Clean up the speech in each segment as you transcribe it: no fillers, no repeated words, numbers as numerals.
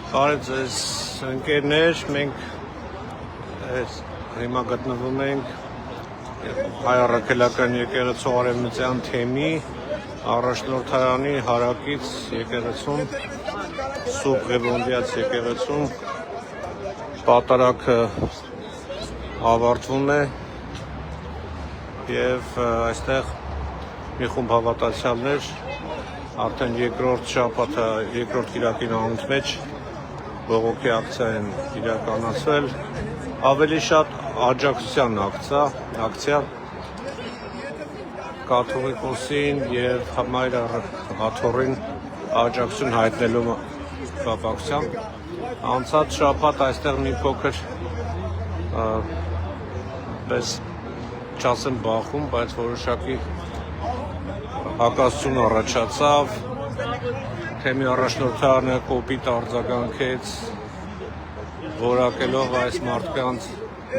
Բարև ձեզ ընկերներ, մենք հիմա գտնվում ենք Հայ առաքելական եկեղեցու Արևմտյան թեմի առաջնորդարանի հարակից եկեղեցում Սուրբ Ղևոնդիաց եկեղեցում պատարագը ավարտվում է եւ այստեղ մի խումբ հավատացյալներ արդեն երկրորդ շաբաթը երկրորդ կիրակի նահանջ մեջ բողոքի ակցիա են իրականացրել ավելի շատ աջակցության ակցիա կաթողիկոսին եւ Համայր աթոռին աջակցություն հայտնելու կապակցությամբ անցած շաբաթ այստեղ մի փոքր պես չասեմ բախում, բայց որոշակի հակասություն առաջացավ թեմի առաջնորդարանը կոպիտ արձագանքեց որակելով այս մարդկանց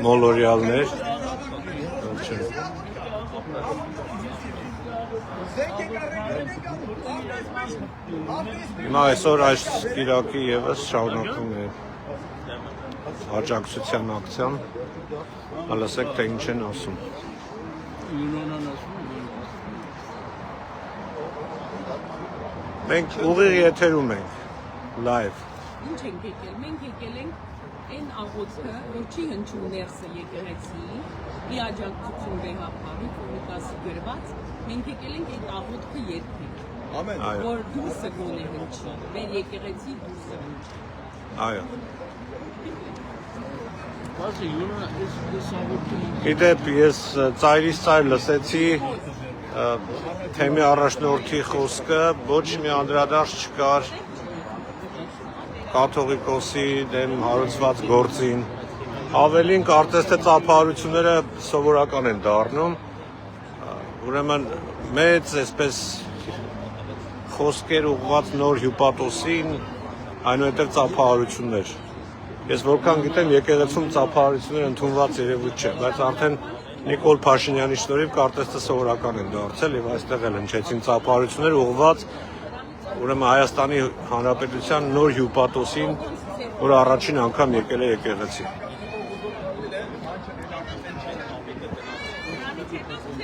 մոլորյալներ հիմա այսօր այս կիրակի ևս շարունակվում է աջակցության ակցիան լսեք թե ինչ են ասում մենք ուղիղ եթերում ենք live Ինչ ենք եկել, մենք եկել ենք այն աղոթքը, որ չի հնչում ներսը եկեղեցի, ի աջակցություն վեհապարի կոմիտասի գրված, մենք եկել ենք այդ աղոթքը երգել, որ դուրսը գոնե հնչի, մեր եկեղեցի դուրսը հնչի։ Այո։ Գիտեք, ես ծայրից ծայր լսեցի թեմի առաջնորդի խոսքը, ոչ մի անդրադարձ չկար կաթողիկոսի դեմ հարուցված գործին, ավելին կարծես թե ծափահարությունները սովորական են դառնում, ուրեմն մեծ այսպես խոսքեր ուղղված նոր հյուպատոսին, այնուհետև ծափահարություններ։ Ես որքան գիտեմ եկեղեցում ծափահարություններ ընդունված երևույթ չէ, բայց արդեն Նիկոլ Փաշինյանի շնորհիվ կարծես թե սովորական են դարձել եւ այստեղ էլ հնչեցին ծափահարություններ ուղղված ուրեմն Հայաստանի Հանրապետության նոր հյուպատոսին, որ առաջին անգամ եկել է եկեղեցի։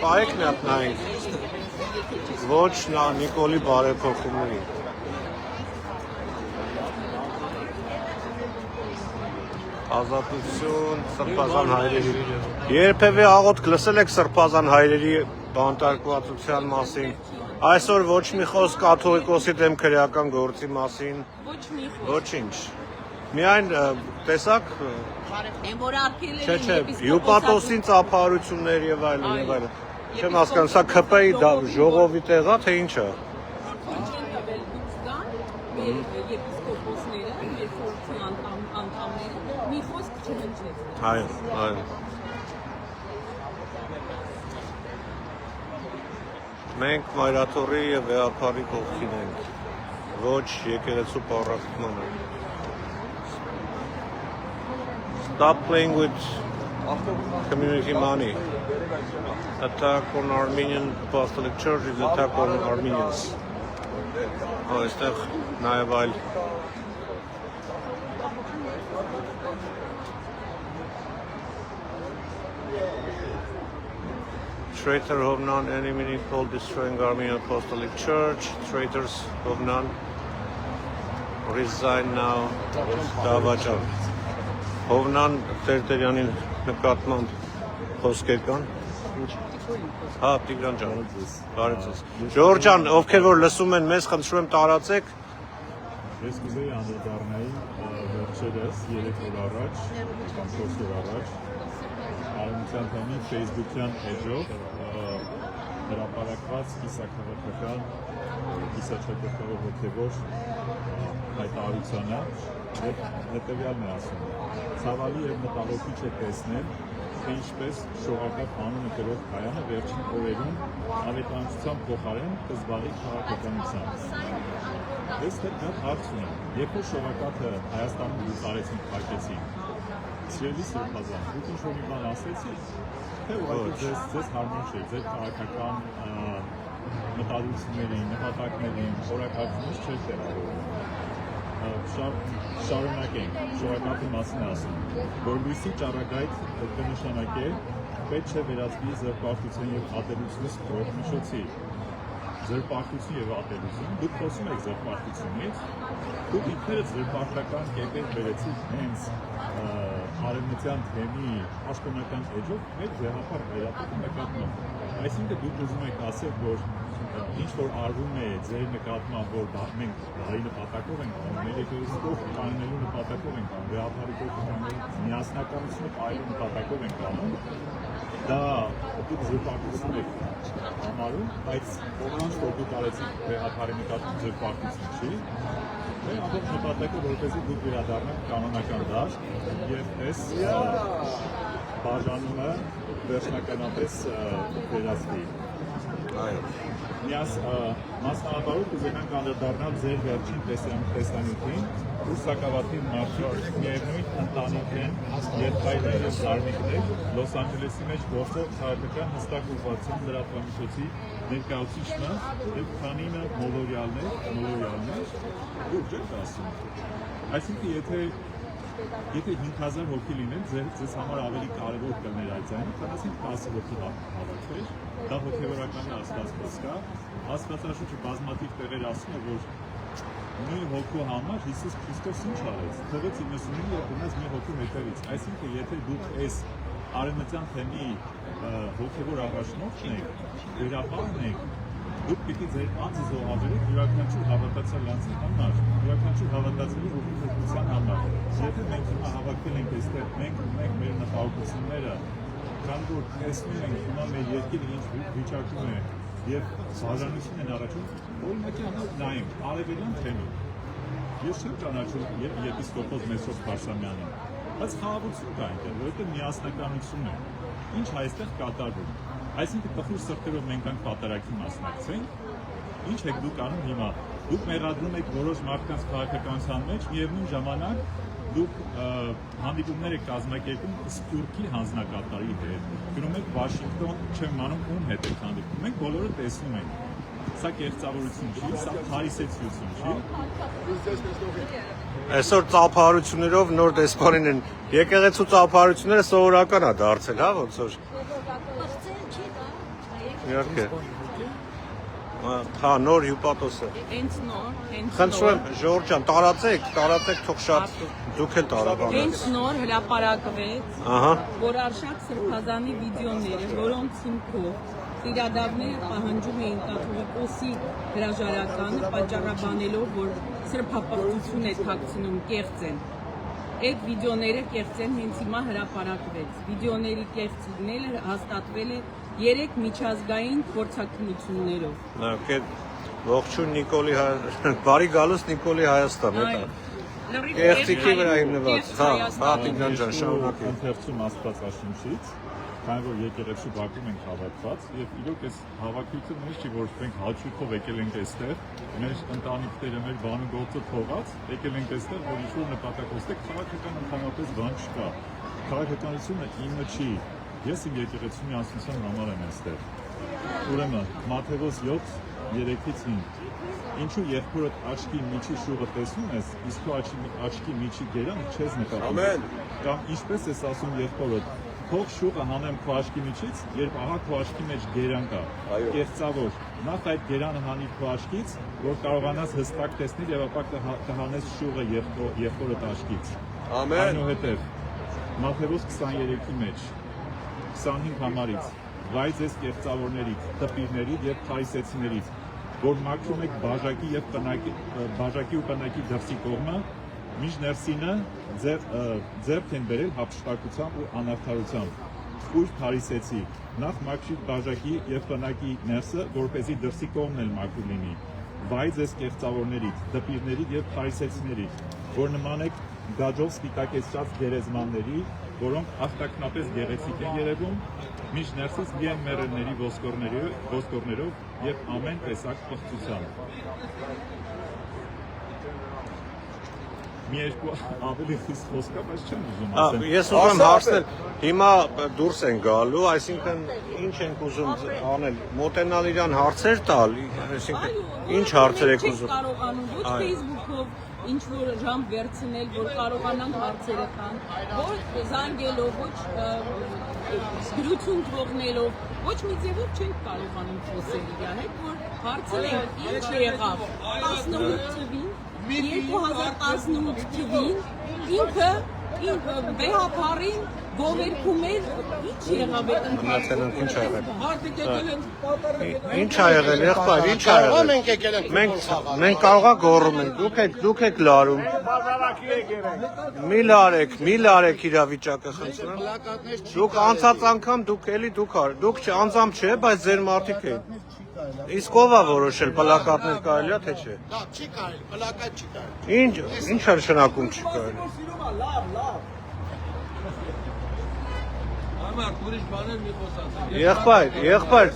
Պայեք մի հատ նայենք։ Ոչ Նիկոլի բարեփոխումներին։ Ազատություն, սրբազան հայրերի։ Երբևէ աղոթք լսել եք սրբազան հայրերի բանտարկվածության մասին։ Այսօր ոչ մի խոսք կաթողիկոսի դեմ քրեական գործի մասին։ Ոչ մի խոսք։ Ոչինչ։ Միայն տեսակ Չէ, հյուպատոսին ծափահարություններ եւ այլն եւ այլն։ Չեմ հասկանում, սա ԿՊ-ի ժողովի տեղ է, թե ինչ է։ Այո, այո։ Մենք Մայրաթոռի եւ Վեհապարի կողքին ենք, ոչ եկեղեցու պառակտմանը։ Stop playing with community money. Attack on Armenian Apostolic Church is attack on Armenians. Այստեղ նաեւ այլ Traitor Hovnan, enemy called destroying Armenian Apostolic Church. Traitors Hovnan resign now. Davajan. Hovnan Terteryanին նկատմամբ խոսքեր կան։ Հա, Տիգրան ջան, բարև ձեզ։ Ժորժ ջան, ովքեր որ լսում են մեզ, խնդրում եմ տարածեք։ Ես կուզեի անդրադառնալ վերջերս 3 օր առաջ, կամ 4 օր առաջ Արևմտյան թեմի Facebook-յան էջով հրապարակված կիսաքաղաքական, կիսաչափական հոգևոր հայտարարությանը հետևյալն է ասում. Ցավալի եւ մտահոգիչ է տեսնել, թե ինչպես շողակապ անունը կրող Կայանը վերջին օրերում ավետարանչության փոխարեն կզբաղի քաղաքականությամբ։ Ես դեռ հարց ունեմ, երբ որ շողակապը Հայաստանում լուսարեցին փակեցին, Սիրելի սրբազան, դուք ինչ որ մի բան ասեցիք, թե ուղղակի ձեզ հարմար չէ, ձեր քաղաքական մտադրություններին, նպատակներին, օրակարգումից չէր տեղավորվում։ Շարունակենք, շնորհակալության մասին ասում, որ լույսի ճառագայթ կնշանակե պետք չէ վերածվի զրպարտություն եւ ատելություն ստորմիջոցի։ Զրպարտություն եւ ատելություն, դուք խոսում եք զրպարտությունից, դուք ինքներդ զրպարտական կետեր վերեցիք հենց արևմտյան թեմի պաշտոնական էջով մեր զեղափառ վերապետի նկատմամբ։ Այսինքն դուք ուզում եք ասել, որ ինչ որ արվում է ձեր նկատմամբ, որ մենք բարի նպատակով ենք անում, մեր եկեղեցիով կանելու նպատակով ենք անում, վեհապարի կողմից միասնականությունը այլ նպատակով ենք անում, դա դուք զրպարտություն եք համարում, բայց ինչ որ դուք արեցիք վեհապարի նկատմամբ զրպարտություն չի, մեր ամբողջ նպատակը որպեսզի դուք վերադառնաք կանոնական դաշտ եւ այս բաժանումը վերջնականապես վերացվի։ Մասնավորապես կուզենանք անդրադառնալ ձեր վերջին տեսանյութին, ուր սակավաթիվ մարդիկ միևնույն ընտանիք են, երթայիններ և զարմիկներ, Լոս Անջելեսի մեջ գործող քաղաքական հստակ ուղղվածության լրատվամիջոցի ներկայացուցիչը և քանինը մոլորյալներ, լուրջ եք ասում։ Այսինքն, եթե 5000 հոգի լինեն, ձեզ համար ավելի կարևոր կլներ այդ ձայնը, քան ասենք 10 հոգի հավաքվեր, դա հոգևորական աստվածված կա, Աստվածաշունչը բազմաթիվ տեղեր ասում է, որ նույն հոգու համար Հիսուս Քրիստոս ինչ արեց, թողեց 99 և գնաց մի հոգու հետևից, այսինքն եթե դուք այս արևմտյան թեմի հոգևոր առաջնորդն եք, վերապահն եք, դուք պիտի ձեր անձը զոհաբերեք յուրաքանչյուր հավատացյալ անձի համար, յուրաքանչյուր հավատացյալի հոգու փոխության համար։ Եթե մենք հիմա հավաքվել ենք այստեղ, մենք ունենք մեր նպատակությունները, քանի որ տեսնում ենք հիմա մեր երկիրը ինչ վիճակում է եւ բաժանություն են առաջում, օրինակի համար նայենք արևելյան թեմին։ Ես չեմ ճանաչում եպիսկոպոս Մեսրոպ Փարսամյանին, բայց խաղաղություն կա այնտեղ, որովհետեւ միասնականություն է։ Ինչ այստեղ կատարվում։ Այսինքն տխուր սրտերով մենք անք պատարագի մասնակցենք, ինչ եք դուք անում հիմա, դուք մեղադրում եք որոշ մարդկանց քաղաքականության մեջ, միևնույն ժամանակ դուք հանդիպումներ եք կազմակերպում Սփյուռքի հանձնակատարի հետ, գնում եք Վաշինգտոն, չեմ անում ում հետ եք հանդիպում, մենք բոլորը տեսնում ենք, սա կեղծավորություն չի, սա փարիսեցություն չի։ Այսօր ծափարություններով նոր դեսպանին են, եկեղեցու ծափարությունները սովորական է դարձել, հա, ոնց որ։ Իհարկե։ Հա, նոր հյուպատոսը։ Հենց նոր, Խնդրում եմ, Ժորժ ջան, տարածեք, թող շատ դուք էլ տարաբանեք։ հենց նոր հրապարակվեց, Ահա։ որ Արշակ Սրբազանի վիդեոները, որոնց հիմքով տիրադավները պահանջում էին կաթողիկոսի հրաժարականը, պատճառաբանելով, որ սրբապղծություն է թաքցնում, կեղծ են։ Այդ վիդեոները կեղծ են, հենց հիմա հրապարակվեց։ Վիդեոների կեղծ լինելը հաստատվել է 3 միջազգային փորձաքննություններով։ Ողջույն Նիկոլի, բարի գալուստ Նիկոլի Հայաստան, Կեղծիքի վրա հիմնված, հա, Տիգրան ջան, շարունակեք։ Ընթերցում Աստվածաշունչից, քանի որ եկեղեցու բակում ենք հավաքված, եւ իրոք այս հավաքույթը նույնիսկ չի, որ մենք հաճույքով եկել ենք այստեղ, մեր ընտանիքները, մեր բանուգործը թողած, եկել ենք այստեղ, որ ինչ-որ նպատակով ստեք, քաղաքական ընդհանրապես բան չկա։ Քաղաքականությունը ինը չի։ Ես իմ եկեղեցու միասնության համար եմ այստեղ։ Ուրեմն, Մատթեոս 7:3-5 Ինչու եղբորդ աչքի միջի շուղը տեսնում ես, իսկ քո աչքի միջի գերանը չես նկատում։ Ամեն։ Կամ ինչպես ես ասում եղբորդ, թող շուղը հանեմ քո աչքի միջից, երբ ահա քո աչքի մեջ գերան կա։ Կեղծավոր։ Նախ այդ գերանը հանիր քո աչքից, որ կարողանաս հստակ տեսնել եւ ապա կհանես շուղը եղբորդ աչքից։ Ամեն։ Այնուհետև Մատթեոս 23-ի մեջ 25 համարից վայ ձեզ կեղծավորներից, տպիրներից եւ փարիսեցիներից, որ մաքրում եք բաժակի եւ բաժակի ու կնակի դրսի կողմը, մինչ ներսինը ձեռք են բերել հափշտակությամբ ու անարդարությամբ։ Խույր փարիսեցի, նախ մաքրի բաժակի եւ կնակի ներսը, որպեսզի դրսի կողմն էլ մաքուր լինի։ Վայ ձեզ կեղծավորներից, տպիրներից եւ փարիսեցիներից, որ նման եք գաջով սպիտակեցած գերեզմանների, որոնք ախտակնապես գեղեցիկ են երևում, մինչ ներսից լի են մեռելների ոսկորներով եւ ամեն տեսակ պղծությամբ։ մի երկու ավելի խիստ խոսքա, բայց չեմ ուզում ասել։ Ես ուզում եմ հարցնել, հիմա դուրս են գալու, այսինքն ինչ ենք ուզում անել, մոտենալ իրան հարցեր տալ, այսինքն ինչ հարցեր եք ուզում։ Կարողանում ոչ Facebook-ով ինչ որ ժամ վերցնել, որ կարողանանք հարցերը տան, ոչ զանգելով, ոչ գրություն թողնելով, ոչ մի ձևով չենք կարողանում խոսել իր հետ, որ հարցնենք ինչ եղավ 18 թվին, 2018 թվին, ինքը վեհապարին գովերքում էր, ինչ եղավ է Մնացել ենք ինչ ա եղել։ Մարդիկ եկել են կատարել Ինչ ա եղել, եղբայր, ինչ ա եղել։ Մենք կարողա գոռում ենք, դուք եք լարում։ Մի լարեք իրավիճակը խնդրում։ Դուք անցած անգամ դուք անձամբ չէ, բայց ձեր մարդիկ էին։ Իսկ ով է որոշել պլակատներ կարելի է թե չէ։ Չի կարելի, պլակատ չի կարելի։ Ինչ նշանակում չի կարելի։ Ամառ ուրիշ բաներ մի խոսած։ Եղբայր։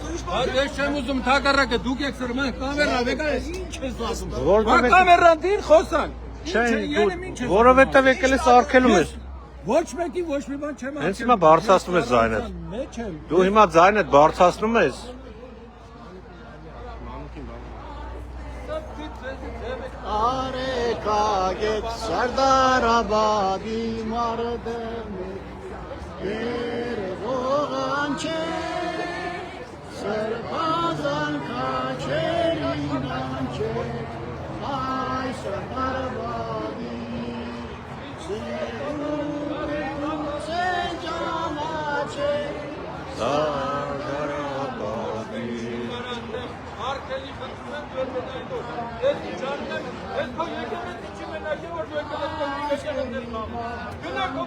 Ես չեմ ուզում թակարակը դուք եք սրում են կամերա վեկա ինչ ես ասում։ Որովհետև Կամերան դին խոսան։ չէ, որովհետև եկել ես արկելում ես։ Ոչ մեկի ոչ մի բան չեմ ասում։ Հենց հիմա բարձրացնում ես ձայնդ։ Դու հիմա ձայնդ բարձրացնում ես։ Արեկագետ Սարդարաբադի մարդը երևողան չէ Սրբազան քաչերինան չէ Այ Սարդարաբադի սերուս է ճանաչե Սարդարաբադի Արկելի խնդրում եմ դրդայնով։ Ես իջարնեմ, ես քո եկեղեցի չի մենակ որ դու եկեղեցի գնա քո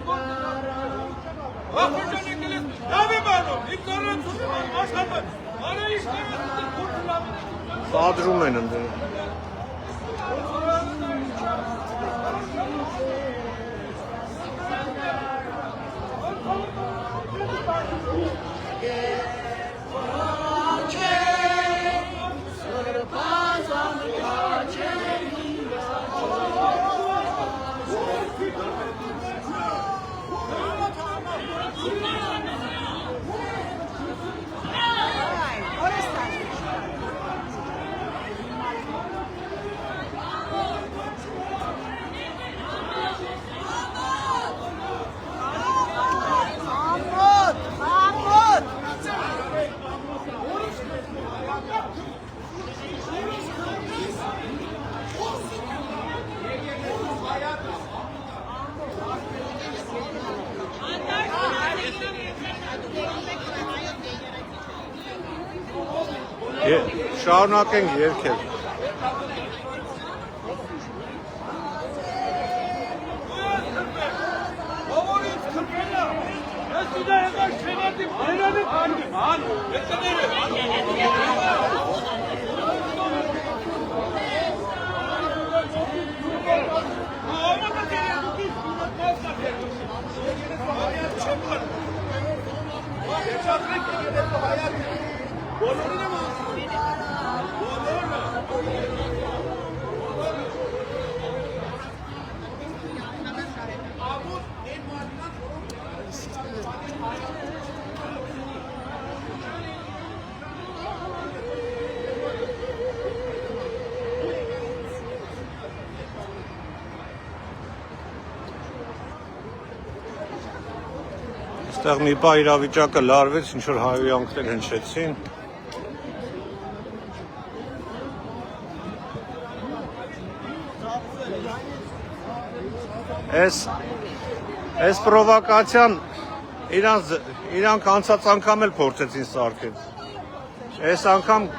Ախոջան եկել ես լավ է բանում, իմ ծառայությունում աշխատել, արա ինչ կերեցի քուրդ լավ է։ Պատրում են ընդեր։ Շարունակենք երգել։ Ողորից քրկելա, ես իդա եղար չենատիվ, հերանի պարդիմ, հան, ես կները։ Այստեղ մի բա իրավիճակը լարվեց, ինչ որ հայոյանքներ հնչեցին։ Այս պրովոկացիան իրանք անցած անգամ էլ փորձեցին սարքել։ Այս անգամ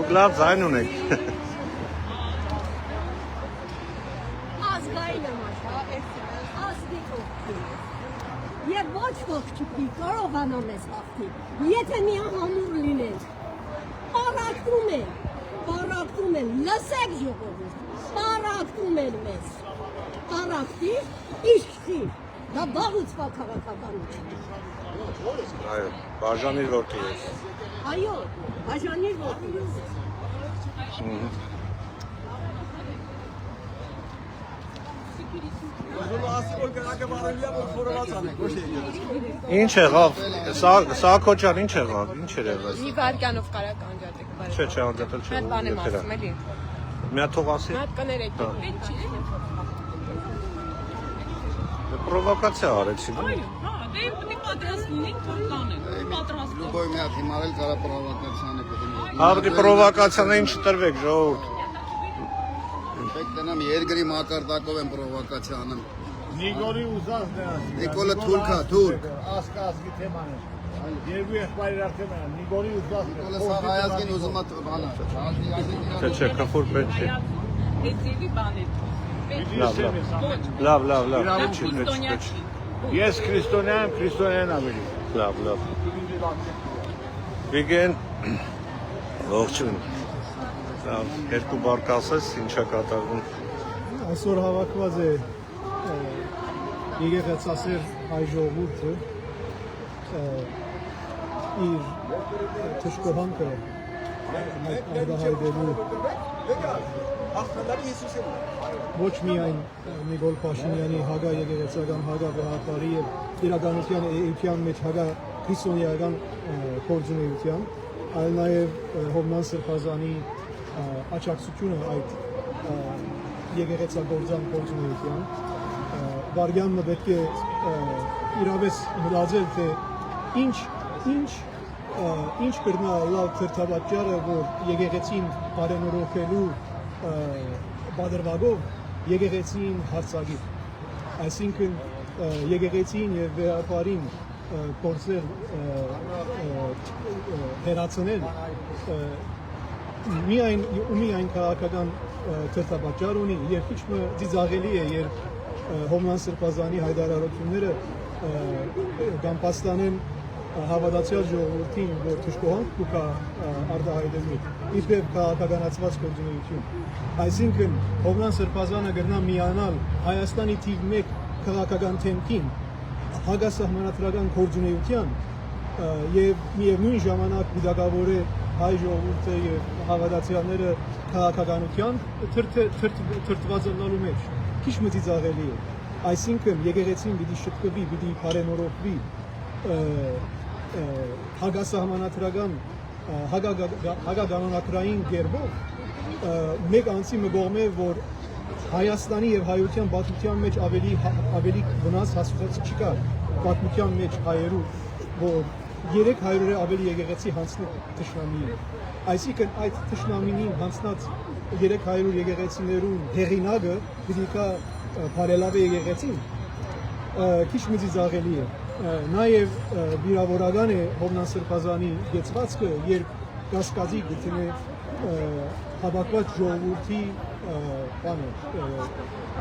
Դուք լավ ձայն ունեք։ Ազգային ամաշա, ազգի կողքի։ Եվ ոչ ոք չպի կարողանա մեզ հաղթի, եթե միահամուռ լինենք։ Պարակտում են, լսեք ժողովուրդ, պարակտում են մեզ։ Պարակտի, իշխի, դա բաղուցվա քաղաքականություն։ Այո, բաժանիր որդի ես։ Այո, բաժանիր որդի ես։ Ինչ եղավ, Սահակո ջան, ինչ եղավ, ինչ էր եղել։ Մի վարկանով կարակ անջատեք, բարի։ Չէ, անջատել չէ։ Այդ բան եմ ասում, էլի։ Մի հատ թող ասի։ Մի հատ կներեք։ Պրովոկացիա արեցին։ Այո, հա, դե պետք է պատրաստ լինենք, որ կանենք։ Պատրաստ։ Любой меня отнимали, когда провокационный потому. Ավելի պրովոկացիաներին չտրվեք, ժողովուրդ։ Պետք երկրի մակարդակով են պրովոկացիան։ Նիգորի ուզածն է ասում։ Նիկոլը թուրք է, թուրք։ Ասկի թեման է։ Երկու եղբայր արդեն է, Նիգորի ուզածն է։ Նիկոլը սա հայազգին ուզում է բանը։ Չէ, քֆուր պետք չէ։ Էդի բան է։ Լավ, Ես քրիստոնյա եմ, քրիստոնյան ավելի։ լավ։ Վիգեն, ողջույն։ Լավ, երկու բառ կասես, ինչա կատարվում։ Այսօր հավաքված է եկեղեցասեր հայ ժողովուրդը իր թշկոհանքը արտահայտելու ոչ միայն Նիկոլ Փաշինյանի հագա եկեղեցական հագա գաղափարի եւ իրականության էության մեջ հագա քրիստոնեական գործունեության, այլ նաեւ Հովնան Սրբազանի աջակցությունը այդ եկեղեցագործան գործունեության վարգյանը պետք է իրավես մտածել թե ինչ կրնա լավ թրթավաճառը որ եկեղեցին բարենորոգելու բادرվագով եկեղեցին հարցակի այսինքն եկեղեցին եւ վեհապարին կորցրել հերացնել միայն քաղաքական թրթավաճառ ունի եւ ինչ դիզաղելի է երբ Հովնան Սրբազանի հայտարարությունները կամ պաստանեն հավատացյալ ժողովրդին, որ թշկոհանք կուկա արտահայտելու իբրև քաղաքականացված գործունեություն։ Այսինքն Հովնան Սրբազանը գրնա միանալ Հայաստանի թիվ 1 քաղաքական թեմքին հագասահմանադրական գործունեության եւ միևնույն ժամանակ դիտակավոր է հայ ժողովուրդը եւ հավատացյալները քաղաքականության թրթված ըլլալու մեջ։ Քիչ մտիծաղելի է։ Այսինքն եկեղեցին պիտի շփվի, պիտի բարենորոգվի հագասահմանադրական հագականոնակրային գերբով մեկ անձի մգողմե որ Հայաստանի եւ հայության պատմության մեջ ավելի վնաս հասցած չկա պատմության մեջ հայերու որ 300-ը ավելի եկեղեցի հանցնել թշնամի այսինքն այդ թշնամին հանցնած 300 եկեղեցիներուն հեղինակը պիտի կա բարելավի եկեղեցին քիչ մտիզաղելի է նաև վիրավորական է Հովնան Սրբազանի գեցվածքը երբ կասկածի գտնե հավաքված ժողովրդի բանը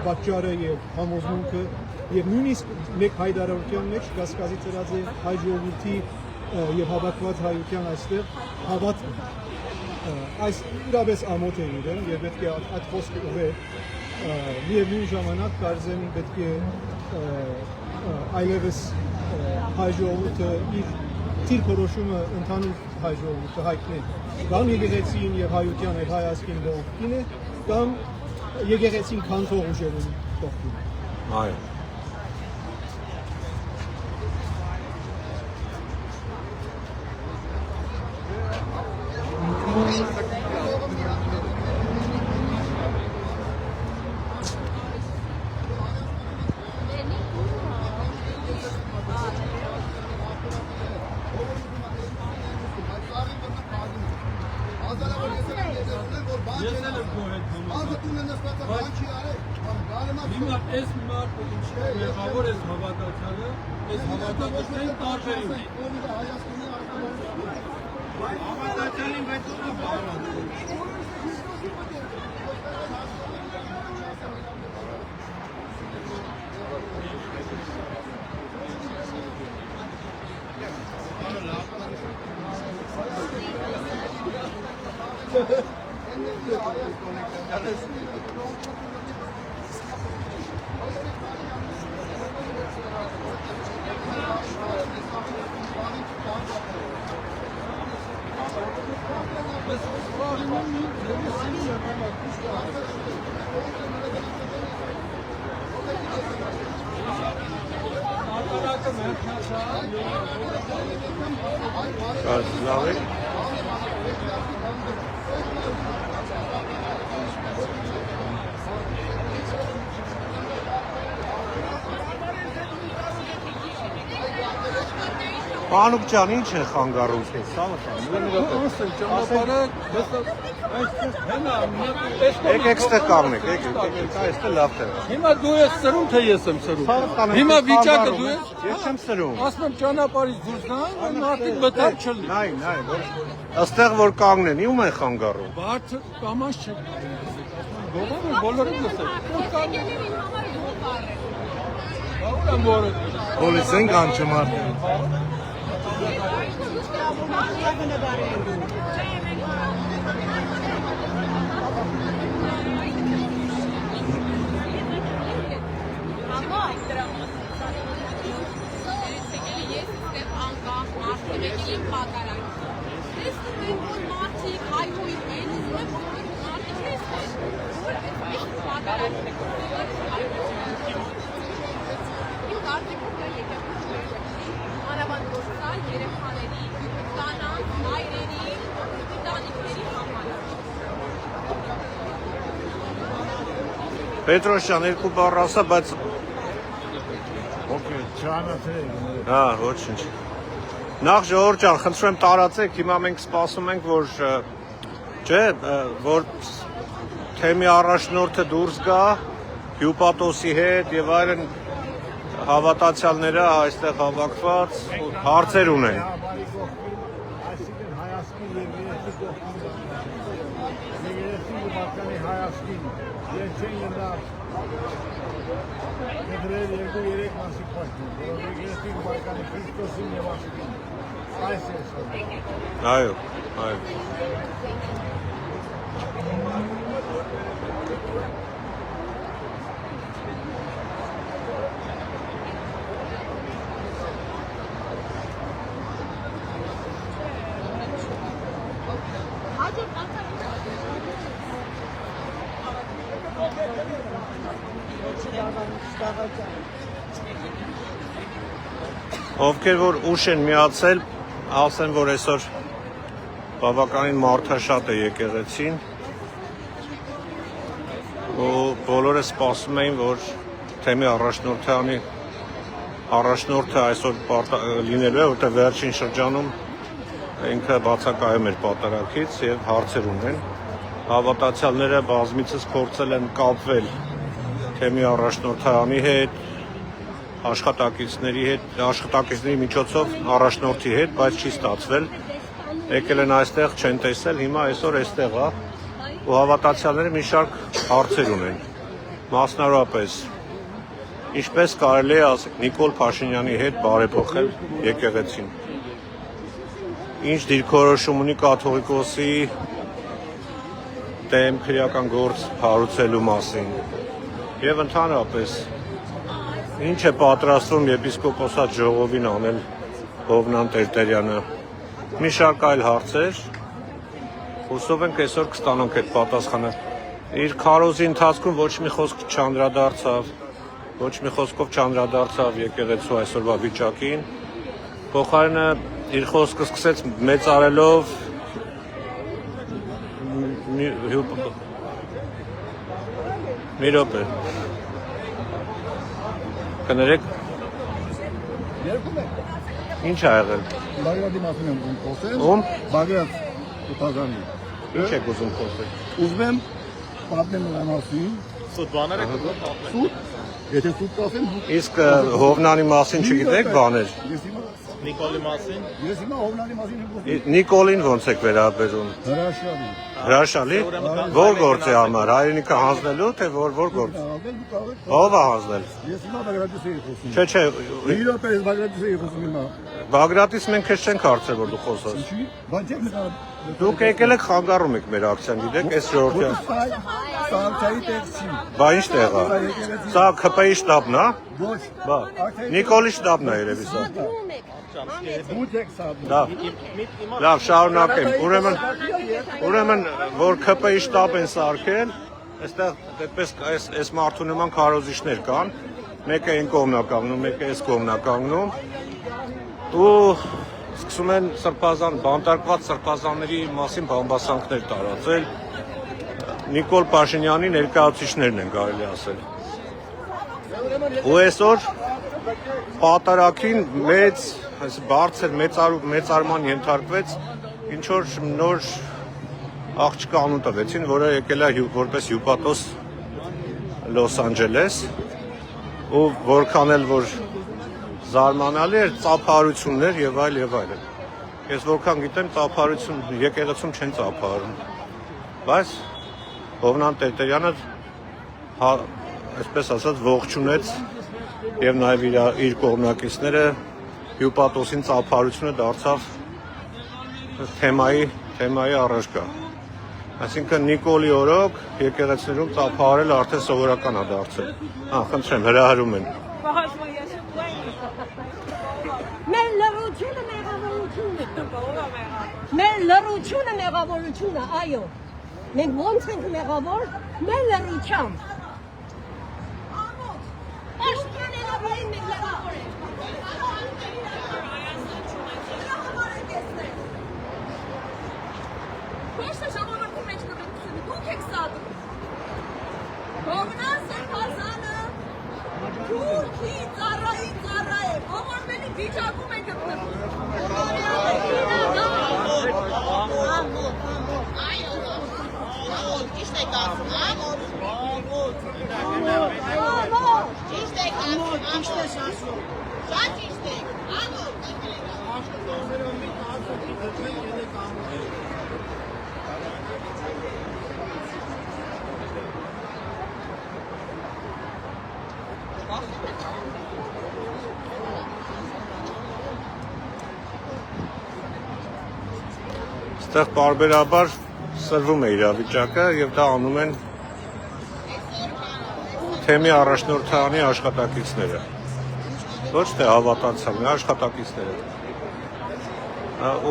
պատճառը եւ համոզմունքը եւ նույնիսկ մեկ հայտարարության մեջ կասկածի ծրած է հայ ժողովրդի եւ հավաքված հայության այստեղ հավատ այս իրավես ամոթ է իրեն եւ պետք է այդ խոսքը ուղղել միևնույն ժամանակ կարծեմ պետք է այլևս հայ ժողովուրդը իր դիրքորոշումը ընդհանուր հայ ժողովուրդը հայտնի կամ եկեղեցին եւ հայության եւ հայասկին կողքին է կամ եկեղեցին քանթող ուժերին կողքին։ Այո։ Հիմա այս մարդը ինչ մեղավոր ես հավատացյալը, այս հավատացյալին տարբերում է։ Հավատացյալին բայց ո՞ր բառը։ Լավ է։ Պանուկ ջան, ինչ է խանգարում քեզ, Ճանապարհը եկեք ստե կանգնեք, եկեք, այստեղ լավ է։ Հիմա դու ես սրում թե ես եմ սրում։ Հիմա վիճակը դու ես։ Ես չեմ սրում։ Ասում եմ ճանապարհից դուրս գան, մարդիկ մտար չլինի։ Նայ, այստեղ որ կանգնեն, ում են խանգարում։ Բարձր կամաց չէ։ Գողը բոլորը լսել։ Ուր որ Պոլիսեն կանչում արդեն։ Պետրոսյան, երկու բառ ասա, բայց Okay, չանացեք։ հա, ոչինչ։ Նախ ժողովուրդ ջան, խնդրում եմ տարածեք, հիմա մենք սպասում ենք, որ չէ, որ թեմի առաջնորդը դուրս գա հյուպատոսի հետ եւ այլն հավատացյալները այստեղ հավաքված հարցեր ունեն։ Այսինքն հայասկին եւ երեցի կողքին։ Երեցի բականի հայասկին։ Ես չեն ինձ Եդրել երկու-երեք մասիկ պաշտում, որով երեցի բականի Քրիստոսին եւ ասկին։ Այս է սա։ Այո, այո։ Ովքեր որ ուշ են միացել, ասեն, որ այսօր բավականին մարդաշատ է եկեղեցին ու բոլորը սպասում էին, որ թեմի առաջնորդը այսօր լինելու է, որտեղ վերջին շրջանում ինքը բացակայում էր պատարագից եւ հարցեր ունեն։ Հավատացյալները բազմիցս փորձել են կապվել թեմի առաջնորդանի հետ, աշխատակիցների հետ, աշխատակիցների միջոցով առաջնորդի հետ, բայց չի ստացվել։ Եկել են այստեղ, չեն տեսել, հիմա այսօր այստեղ է ու հավատացյալները մի շարք հարցեր ունեն։ Մասնավորապես, ինչպես կարելի է Նիկոլ Փաշինյանի հետ բարեփոխել եկեղեցին։ Ինչ դիրքորոշում ունի կաթողիկոսի դեմ քրեական գործ հարուցելու մասին։ Եվ ընդհանրապես Ինչ է պատրաստվում եպիսկոպոսատ ժողովին անել Հովնան Տերտերյանը։ Մի շարք այլ հարցեր։ Հուսով ենք այսօր կստանանք այդ պատասխանը։ Իր քարոզի ընթացքում ոչ մի խոսք չանդրադարձավ, ոչ մի խոսքով չանդրադարձավ եկեղեցու այսօրվա վիճակին։ Փոխարենը իր խոսքը սկսեց մեծարելով մի րոպե։ Կներեք։ Ինչ ա եղել։ Բագրատի մասին եմ ուզում խոսել։ Ում։ Բագրատ Կուտազանի։ Ինչ եք ուզում խոսել։ Ուզում եմ պատմել նրա մասին։ Սուտ բաները կգործեն։ Սուտ։ Եթե սուտ կասեմ, Իսկ Հովնանի մասին չգիտեք բաներ։ ես հիմա Նիկոլի մասին։ ես հիմա Հովնանի մասին եմ խոսում։ Նիկոլին ոնց եք վերաբերում։ Հրաշալի։ Հրաշալի։ Որ գործի համար, հայրենիքը հանձնելու, թե որ գործ։ Ո՞վ է հանձնել։ Ես հիմա Բագրատից էի խոսում։ Չէ, Իրոք ես Բագրատից էի խոսում հիմա։ Բագրատից մենք քեզ չենք հարցեր, որ դու խոսես։ Ինչի՞։ Բան չեք նկար։ Դուք եկել եք խանգարում եք մեր ակցիան, գիտեք, այս ժողովրդյան։ Սարքայի տեքսի։ Բա ինչ տեղ է։ Սա ԿՊ-ի շտաբն է։ Ոչ։ Բա Նիկոլի շտաբն է երևի սա։ Դուք եք սադում։ Լավ, շարունակեմ։ Ուրեմն որ ԿՊ-ի շտաբ են սարքել, այստեղ այդպես այս մարդու նման քարոզիչներ կան, մեկը այն կողմն է կանգնում, մեկը այս կողմն է կանգնում։ Ու սկսում են բանտարկված սրբազանների մասին բամբասանքներ տարածել։ Նիկոլ Փաշինյանի ներկայացուցիչներն են կարելի ասել։ Ու այսօր պատարակին մեծ, բարձր մեծարման ենթարկվեց ինչ որ նոր աղջկա անուն տվեցին, որը եկել է որպես հյուպատոս Լոս Անջելես, ու որքան էլ որ զարմանալի էր ծափարություններ եւ այլ եւ այլն։ Ես որքան գիտեմ ծափարություն եկեղեցում չեն ծափարում։ Բայց Հովնան Տերտերյանը այսպես ասած ողջունեց եւ նաեւ իր կողմնակիցները հյուպատոսին ծափարությունը դարձավ թեմայի առարկա։ Այսինքն Նիկոլի օրոք եկեղեցիներում ծափարել արդեն սովորական է դարձել։ Խնդրեմ, հրահրում են։ Մեր լռությունը մեղավորությունը, այո։ Մենք ոնց ենք մեղավոր, մեր լռությամբ։ Պաշտպանելավային մենք մեղավոր ենք։ Ոչ թե ժողովրդի մեջ կրկնությունը, դուք եք սադում։ Հովնան Սրբազանը Թուրքի ծառայի ծառա է, ողորմելի վիճակում է Այստեղ պարբերաբար սրվում է իրավիճակը եւ դա անում են թեմի առաջնորդանի աշխատակիցները։ Ոչ թե հավատացյալներ, աշխատակիցները։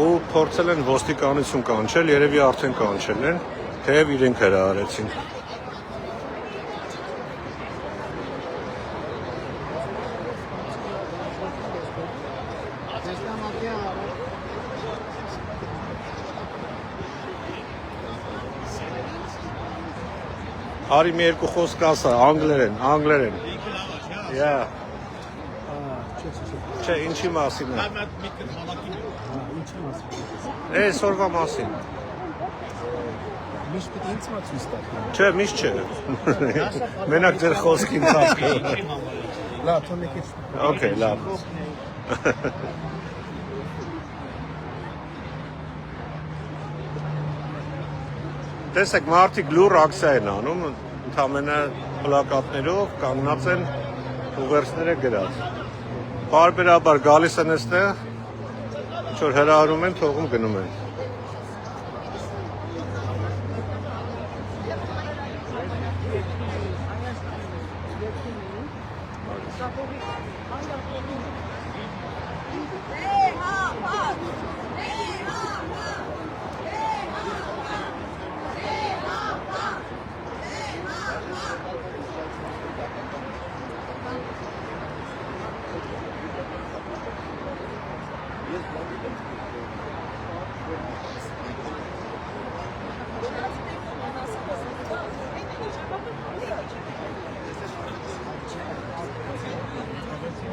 Ու փորձել են ոստիկանություն կանչել, երևի արդեն կանչել են, թեև իրենք հրահարեցին։ Արի մի երկու խոսք ասա, անգլերեն։ Yeah։ Չէ, ինչի մասին է։ Այսօրվա մասին։ Միշտ պետք է ինձ ցույց տալ։ Չէ, միշտ չէ։ Մենակ ձեր խոսքի ընթացքը։ Լավ, թող եկես։ Okay, լավ։ Տեսեք, մարդիկ լուր ակցիա են անում, ընդհանրապես պլակատներով կանգնած են ուղերձները գրած։ Բարբերաբար գալիս են այստեղ, ինչ որ հրահարում են, թողում գնում են։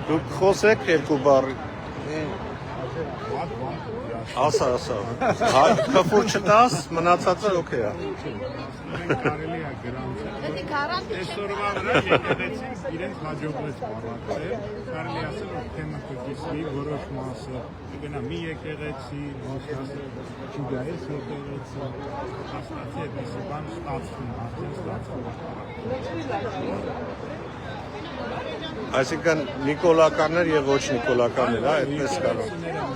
Դուք խոսեք երկու բառ։ Ասա։ Քֆուր չտաս, մնացածը օքեյ է։ Կարելի է գրանցել։ Այսօրվա վրա եկեղեցին իրենց հաջողվեց բառացել, կարելի ասել, որ թեմը կգիսվի որոշ մասը, կգնա մի եկեղեցի, չգայես եկեղեցի, հաստատի այդպիսի բան ստացվում, արդեն ստացվում։ Այսինքն նիկոլականներ եւ ոչ նիկոլականներ, այդպես կարող։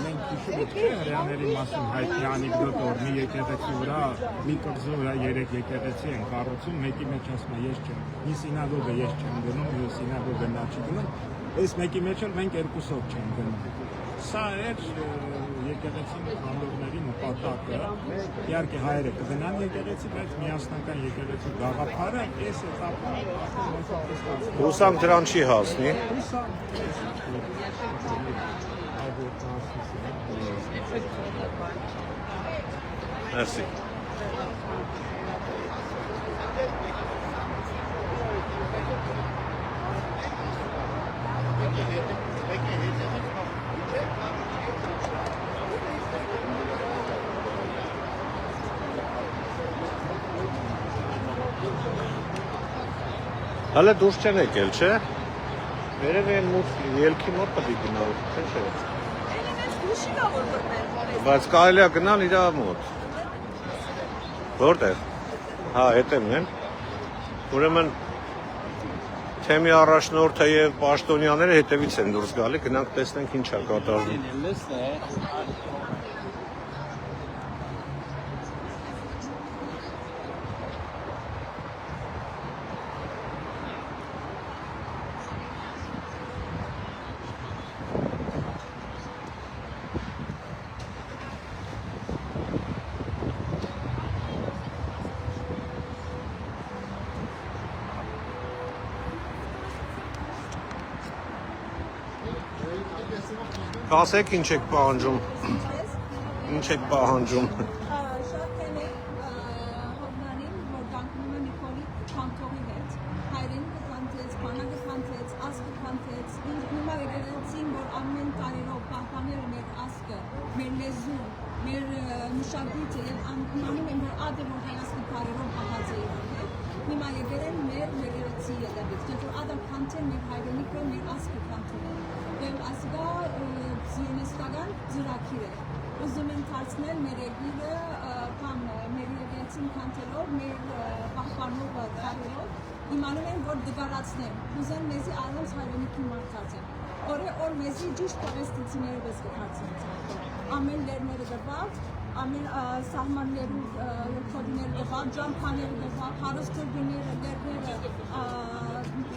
Մենք հիշում ենք հрьяաների մասին հայտնի անեկդոտ, որ մի եկեղեցի վրա, մի կղզու վրա 3 եկեղեցի են կառուցում, մեկի մեջ ասում է ես չեմ, մի սինագոգը ես չեմ գնում, մի սինագոգը նա չի գնում, այս մեկի մեջ էլ մենք երկուսով չենք գնում։ Սա էր եկեղեցի անդորների նպատակը, իհարկե հայերը կգնան եկեղեցի, բայց միասնական եկեղեցու գաղափարը այս էտապում Հուսամ դրան չի հասնի։ Merci. Հələ դուրս չեն եկել, չէ՞։ Վերև են մուտ ելքի մոտ պետք է գնալ, չէ՞։ Բայց կարելի է գնալ իր մոտ։ Որտեղ։ Հա, հետևն են։ Ուրեմն թեմի առաջնորդը եւ պաշտոնյաները հետևից են դուրս գալի, գնանք տեսնենք ինչ է կատարվում։ Ասեք ինչ եք պահանջում։ Ինչ եք պահանջում։ Շատ տենեք հովնանին, որ դանկնում է Նիկոլի քանթողի հետ, հայրեն կքանթեց, բանակը քանթեց, ասկը քանթեց, հիմա եկեղեցին, որ ամեն տարերով պահպանել մեր ասկը, մեր լեզուն, մեր մշակույթը եւ անում են, որ ադը որ հայասկի տարերով պահած է իրանքը, հիմա եկեղեն մեր եկեղեցի ետևից, որ ադամ քանթեն մեր հայրենիքը, մեր ասկը քանթեն։ Եվ ասկա զիոնիստական ծրագիր է։ Ուզում են դարձնել մեր երկիրը կամ մեր եկեղեցին քանթելով, մեր պահպանողը քարերով, իմանում են, որ դգարացնեն, ուզեն մեզի առանց հայրենիքի մարդացեն։ Օր մեզի ճիշտ պաղեստիցիները պես կդարձնեն։ Ամեն լերները դպավ, ամեն սահմաններու կոդիները դպավ, ջամփաները դպավ, հարստորգները, լերները,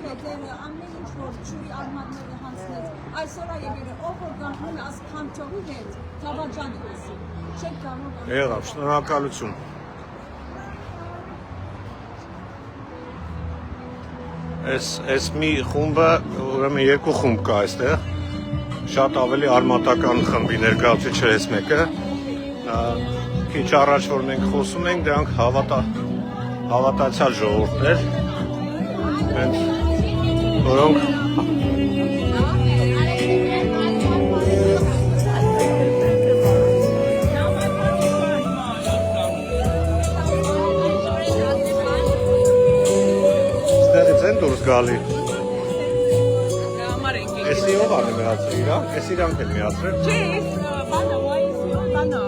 քետերը, ամեն ինչ որ ջուրի արմատները հանցնեց։ Այսօր եկերը ով որ գանքում է աս քանթողի հետ, թավաճան է ասի։ Չեք կարող։ Եղավ, շնորհակալություն։ Այս մի խումբը, ուրեմն երկու խումբ կա այստեղ, շատ ավելի արմատական խմբի ներկայացուցիչ է այս մեկը, քիչ առաջ որ մենք խոսում ենք, դրանք հավատացյալ ժողովուրդներ, որոնք դուրս գալի։ Էսի ով ան է միացրել իրանք, էս իրանք են միացրել։ Չէ, բանը վայիսիոն բանը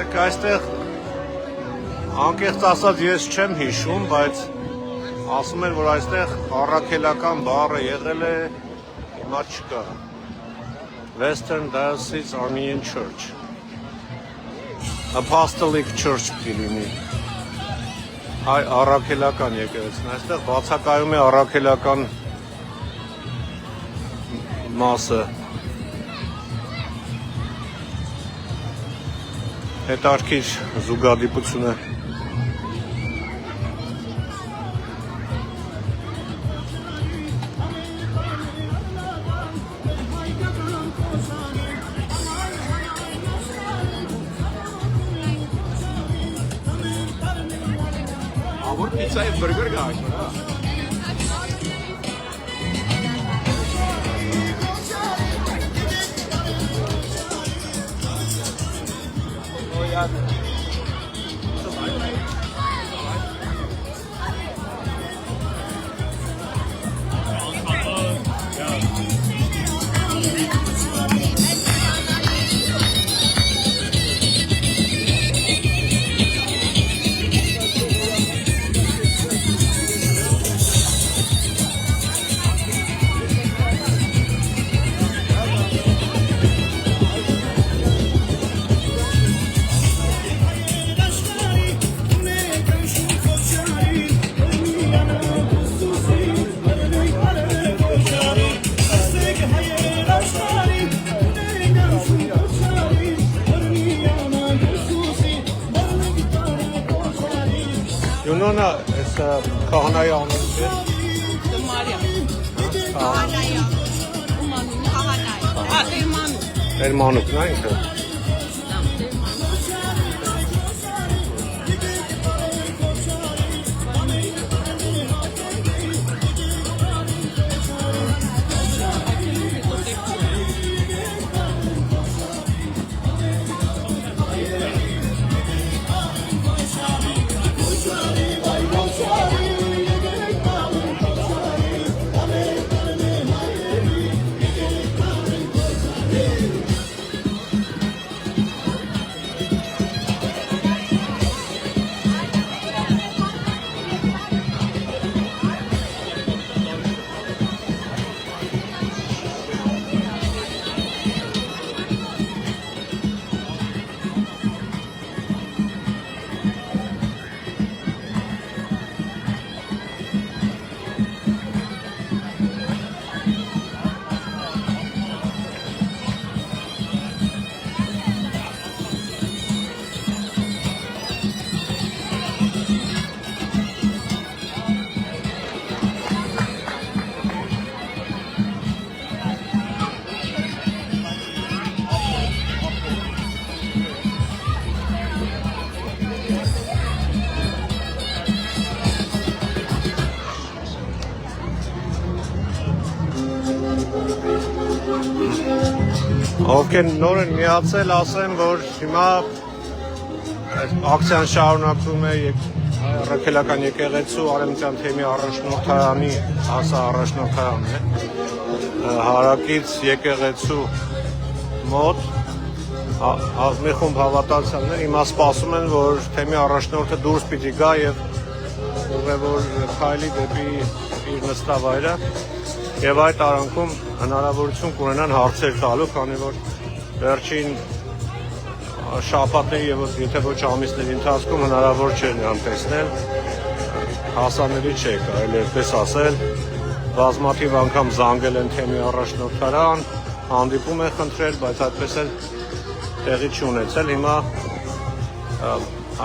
Դեք այստեղ անկեղծ ասած ես չեմ հիշում, բայց ասում են, որ այստեղ առաքելական բառը եղել է, հիմա չկա։ Western Diocese Armenian Church, Apostolic Church կլինի։ Հայ առաքելական եկեղեցին, այստեղ բացակայում է առաքելական մասը։ Հետարքիր զուգադիպություն է։ Ավոր պիցա եւ բուրգեր գա այստեղ։ Յունոնը էս քահանայի անունը չէ։ Մարիա։ Քահանայա։ Ումանուն քահանայա։ Էրմանու։ Էրմանուկն է ինքը։ Ովքեր նոր են միացել, ասեմ, որ հիմա ակցիան շարունակվում է Առաքելական եկեղեցու Արեմտյան թեմի առաջնորդարանի, հասա առաջնորդարանն է, հարակից եկեղեցու մոտ մի խումբ հավատացյալներ հիմա սպասում են, որ թեմի առաջնորդը դուրս պիտի գա եւ ուղևոր քայլի դեպի իր նստավայրը եւ այդ արանքում հնարավորություն կունենան հարցեր տալու, քանի որ վերջին շաբաթների եւ եթե ոչ ամիսների ընթացքում հնարավոր չէ նրան տեսնել, հասանելի չէ, կարելի այդպես ասել, բազմաթիվ անգամ զանգել են թեմի առաջնորդարան, հանդիպում են խնդրել, բայց այդպես էլ տեղի չունեցել, հիմա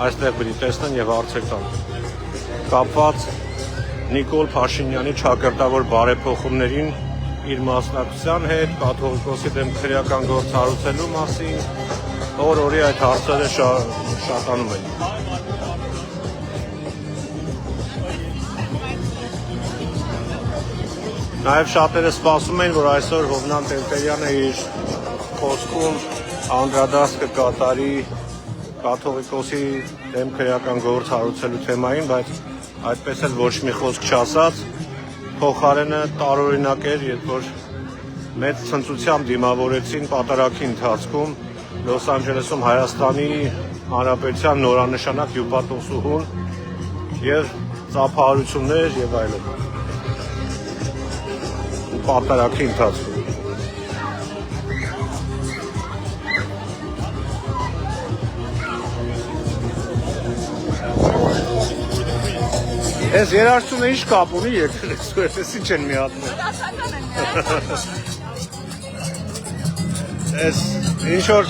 այստեղ պիտի տեսնեն եւ հարցեր տան։ Կապված Նիկոլ Փաշինյանի ճակերտավոր բարեփոխումներին իր մասնակցության հետ, կաթողիկոսի դեմ քրեական գործ հարուցելու մասին, օր-օրի այդ հարցերը շատանում են։ Նաև շատերը սպասում են, որ այսօր Հովնան Տերտերյանը իր խոսքում անդրադարձ կկատարի կաթողիկոսի դեմ քրեական գործ հարուցելու թեմային, բայց այդպես էլ ոչ մի խոսք չասած, փոխարենը տարօրինակ էր, երբ որ մեծ ցնծությամբ դիմավորեցին պատարագի ընթացքում Լոս Անջելեսում Հայաստանի Հանրապետության նորանշանակ հյուպատոսուհուն եւ ծափահարություններ եւ այլն։ Պատարակի ընթացքում։ Ես երաշտունը ինչ կապ ունի եկեղեցու հետ, ես ինչ են միացնում։ Ես ինչ որ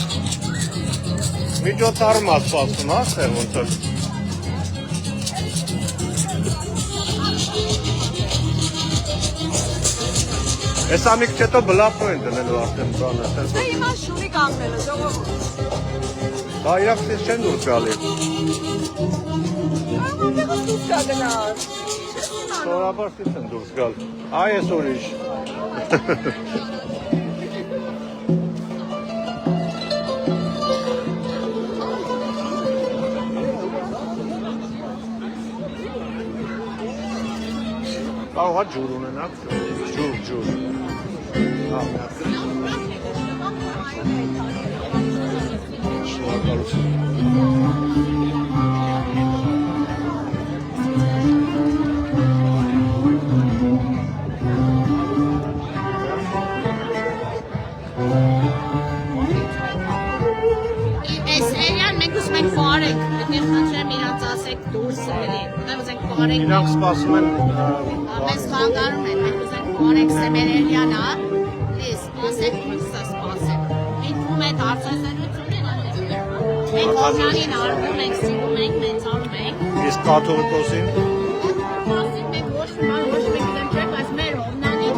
միջոցառում ասպասում, հա, թե ոնց որ։ Ես ամիք չետո բլապո են դնելու արդեն բանը, ասենց որ։ Հիմա շունի կանգնելը, ժողովուրդ։ Դա իրակ սես չեն դուրս գալի։ Որտեղից դուրս կա գնալ։ Սովորաբար սես են դուրս գալ։ Այ ես ուրիշ։ Կարող է ջուր ունենաք, ջուր։ Այս էրիան մենք ուզում ենք վարենք, այդտեղ խնդրեմ իրանց ասեք դուրս էլի, ուզենք վարենք։ Իրանք սպասում են Մեզ խանգարում են, մենք ուզենք վարենք Սեմերելյանա, լիս, ասեք որ սա սպասեք։ Ինքնում այդ հարցազրույցությունն են մենք Հովնանին արվում ենք, սիրում ենք, մեծանում ենք։ իսկ կաթողիկոսին Մասին մենք ոչ մեկ դեմ չենք, այս մեր Հովնանին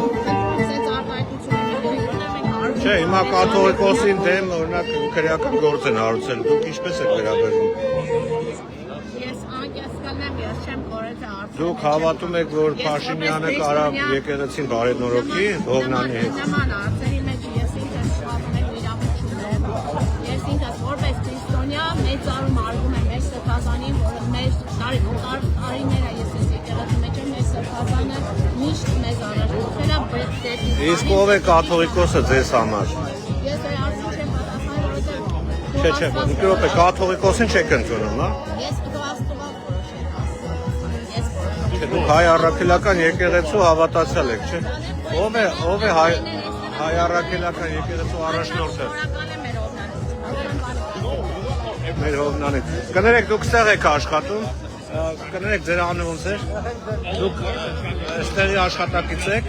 սենց արտահայտությունները ունենք արվում։ Չէ, հիմա կաթողիկոսին դեմ օրինակ քրեական գործ են հարուցել, դուք ինչպես եք վերաբերվում։ Ես անկեղծ կլնեմ, ես չեմ կորել հարցը։ Դուք հավատում եք, որ Փաշինյանը կարող եկեղեցին բարետնորոքի Հովնանի հետ։ Նման հարցերի մեջ ես ինքս շփվում եմ իրավունքներ։ Ես ինքս որպես քրիստոնյա մեծարում արվում եմ մեր սրբազանին, որը մեր տարիները ես ես եկեղեցի մեջ եմ, մեր սրբազանը միշտ մեզ առաջնորդել է դեպի։ Իսկ ով է կաթողիկոսը ձեզ համար։ Ես այդ հարցին չեմ պատասխանել, որովհետև Չէ, մի րոպե, կաթողիկոսին չեք ընդունում, հա։ ես ստուգաստուգած որոշել եմ։ Չէ, դուք հայ առաքելական եկեղեցու հավատացյալ եք, չէ։ Ով է հայ առաքելական եկեղեցու առաջնորդը։ Մեր Հովնանից։ Կներեք, դուք ստեղ եք աշխատում, կներեք ձեր անունը ոնց է։ Դուք ստեղի աշխատակից եք։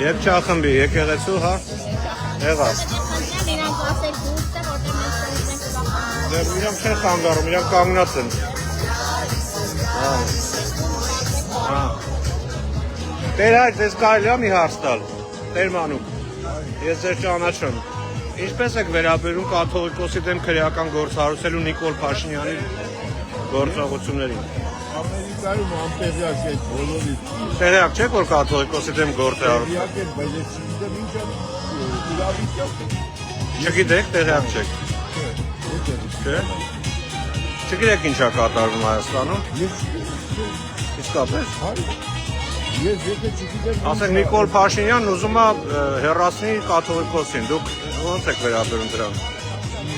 Երգչախմբի եկեղեցու, հա։ Եղավ։ Իրանք ասեք դուրս է, որտեղ մենք ստեղծենք բախանում։ Դեռ իրանք չեն խանգարում, իրանք կանգնած են։ Տեր հայր, ձեզ կարելի է մի հարց տալ, Տեր Մանուկ, ես ձեզ ճանաչում։ Ինչպես եք վերաբերում կաթողիկոսի դեմ քրեական գործ հարուցելու Նիկոլ Փաշինյանի գործողություններին։ Ամերիկայում անտեղյակ եք բոլորից։ Տեղյակ չեք, որ կաթողիկոսի դեմ գործ է հարուցել։ Տեղյակ եք, բայց ես չգիտեմ ինչ է իրավիճակը։ Չգիտեք, տեղյակ չեք։ Չէ։ Չգիտեք ինչ է կատարվում Հայաստանում։ Իսկապես։ Ես եթե չգիտեմ, Ասենք Նիկոլ Փաշինյանն ուզում է հեռացնի կաթողիկոսին, դուք ո՞նց եք վերաբերում դրան։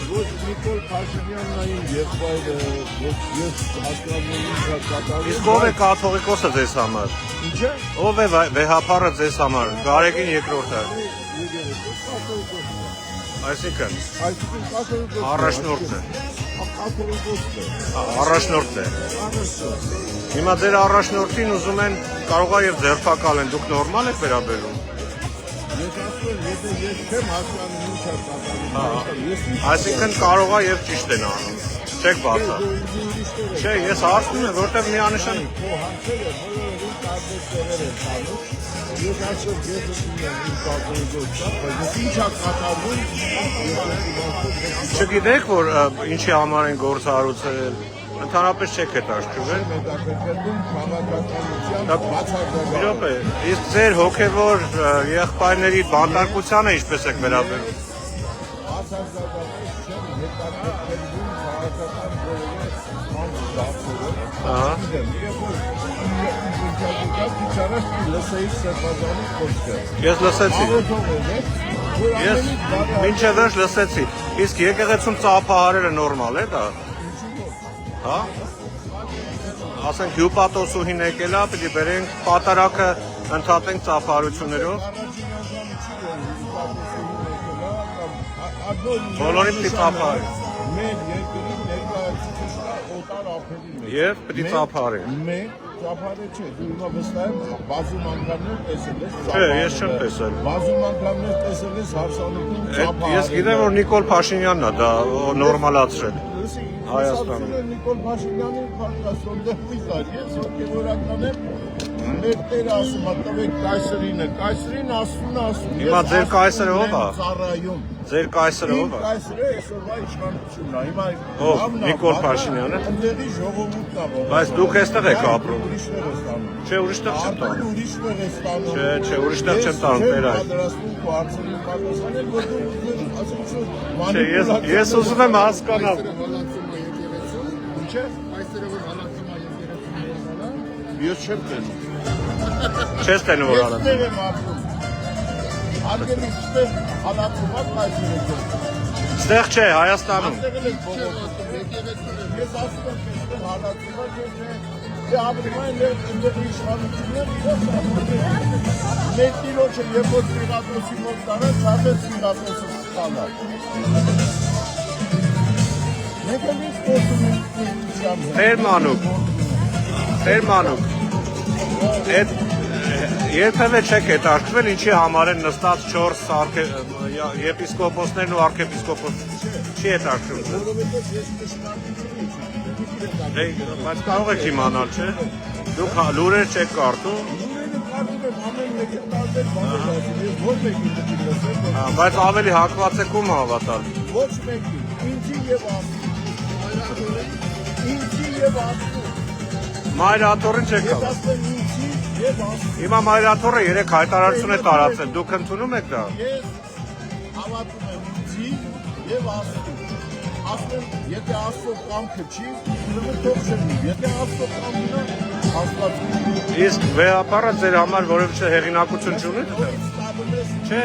ոչ Նիկոլ Փաշինյանն այն եղբայրը, ոչ ես հասկանում եմ ինչ է կատարվում։ Իսկ ով է կաթողիկոսը ձեզ համար։ Ինչ է։ Ով է վեհափառը ձեզ համար։ Գարեգին երկրորդը։ Այսինքն կաթողիկոս։ առաջնորդն է։ Կաթողիկոսն է։ Առաջնորդն է։ Հիմա ձեր առաջնորդին ուզում են կարող է եւ ձերբակալեն, դուք նորմալ եք վերաբերում։ Ես ասում եմ, եթե ես չեմ հասկանում ինչ է կատարվում։ Այսինքն կարող է եւ ճիշտ են անում։ Չեք բացա։ Չէ, ես հարցնում եմ, որտեղ միանշան Քո հարցերը բոլորովին տարբեր տեղեր են տանում։ Ես ասում ես ուզում եմ իմ կաթողիկոսը, բայց ինչ է կատարվում, չգիտեք, որ ինչի համար են գործ հարուցել, ընդհանրապես չեք հետաքրքրվել։ հետաքրքրվում քաղաքականության բացարձակ։ Մի րոպե, իսկ ձեր հոգևոր եղբայրների բանտարկությանը ինչպես եք վերաբերում։ Բացարձակապես չեմ հետաքրքրվում քաղաքական բոլորը ամբողջը։ Ահա։ Իչարաշ լսեի սրբազանի խոսքը։ Ես լսեցի։ Աղոթող եք, որ Ես մինչև վերջ լսեցի։ Իսկ եկեղեցում ծափահարելը նորմալ է դա։ Հա։ Ասենք հյուպատոսուհին եկել է, պիտի բերենք պատարակը ընդհատենք ծափահարություններով։ Բոլորին պիտի ծափահարենք։ Մեր երկրի ներկայացուցիչը օտար ափերի մեջ։ Եվ պիտի ծափահարենք։ Մենք ծափահարել չէ, դու հիմա վստահ եմ բազում անգամներ տեսել ես։ Չէ, ես չեմ տեսել։ Բազում անգամներ տեսել ես հարսանուտում ծափահարել։ Ես գիտեմ, որ Նիկոլ Փաշինյանն է դա նորմալացրել Հայաստանում։ Նիկոլ Փաշինյանը փաստացիորեն դեպույս է, ես հոգևորական եմ, մեր Տերը ասում է, տվեք կայսրինը, կայսրին ասում է։ Հիմա ձեր կայսրը ով է։ Ծառայում։ Ձեր կայսրը ով է։ Կայսրը այսօրվա իշխանությունն է, հիմա Ով, Նիկոլ Փաշինյանը։ Ընդդեղի ժողովուրդն է։ Բայց դուք այստեղ եք ապրում։ Ուրիշներ է ստանում։ Չէ, ուրիշտեղ չեմ տանում։ Ուրիշներ է ստանում։ Չէ, ուրիշտեղ չեմ տանում, Տեր այ։ Պատրաստում հարցերին պատասխանել, որ դու ասում Չէ, ես ուզում եմ հասկանալ։ Չէ, այստեղ որ հալածում է եկեղեցին։ Ես չեմ տենում։ Չես տենում որ արած։ Ես եմ ապրում։ Արգելի ստեղ հալածում է կայսրը։ Ստեղ չէ, Հայաստանում։ Այստեղ էլ ես ասում եմ, ստեղ հալածում է, դե ապրում են ընդդեմ իշխանություններ, մեր տիրոջը երբ որ Պիղատոսի մոտ տարած, հատեց Պիղատոսը ստանալ։ Մենք էլ ինչ խոսում ենք Տեր Մանուկ, երբևէ չեք հետաքրքրվել ինչի համար են նստած 4 եպիսկոպոսներն ու արքեպիսկոպոսը չի հետաքրքրվում։ որովհետև ես ճշմարտություն չեմ։ Բայց կարող եք իմանալ, չէ՞։ Դուք լուրեր չեք կարդում։ Լուրերը կարդում եմ ամեն մեկը տարբեր բաներ ասում, ես ոչ մեկին դեպի լսել։ Բայց ավելի հակված եք ում հավատալ։ Ոչ մեկին, ինձի եւ Աստծո։ Ինձի եւ Աստծո։ Մայրաթորին չեք Ես հավատալ։ ասում եմ ինձի եւ Աստծո։ Հիմա Մայրաթորը 3 հայտարարություն է տարածել։ Դուք ընդունում եք դա։ Ես հավատում եմ ինձի եւ Աստծո։ Ասում եմ, եթե Աստծո կամքը չի, ուրեմն թող չլինի։ Եթե Աստծո կամքն է, Աստված կլինի։ Իսկ վեհապարը ձեր համար որևէ հեղինակություն չունի։ Չէ,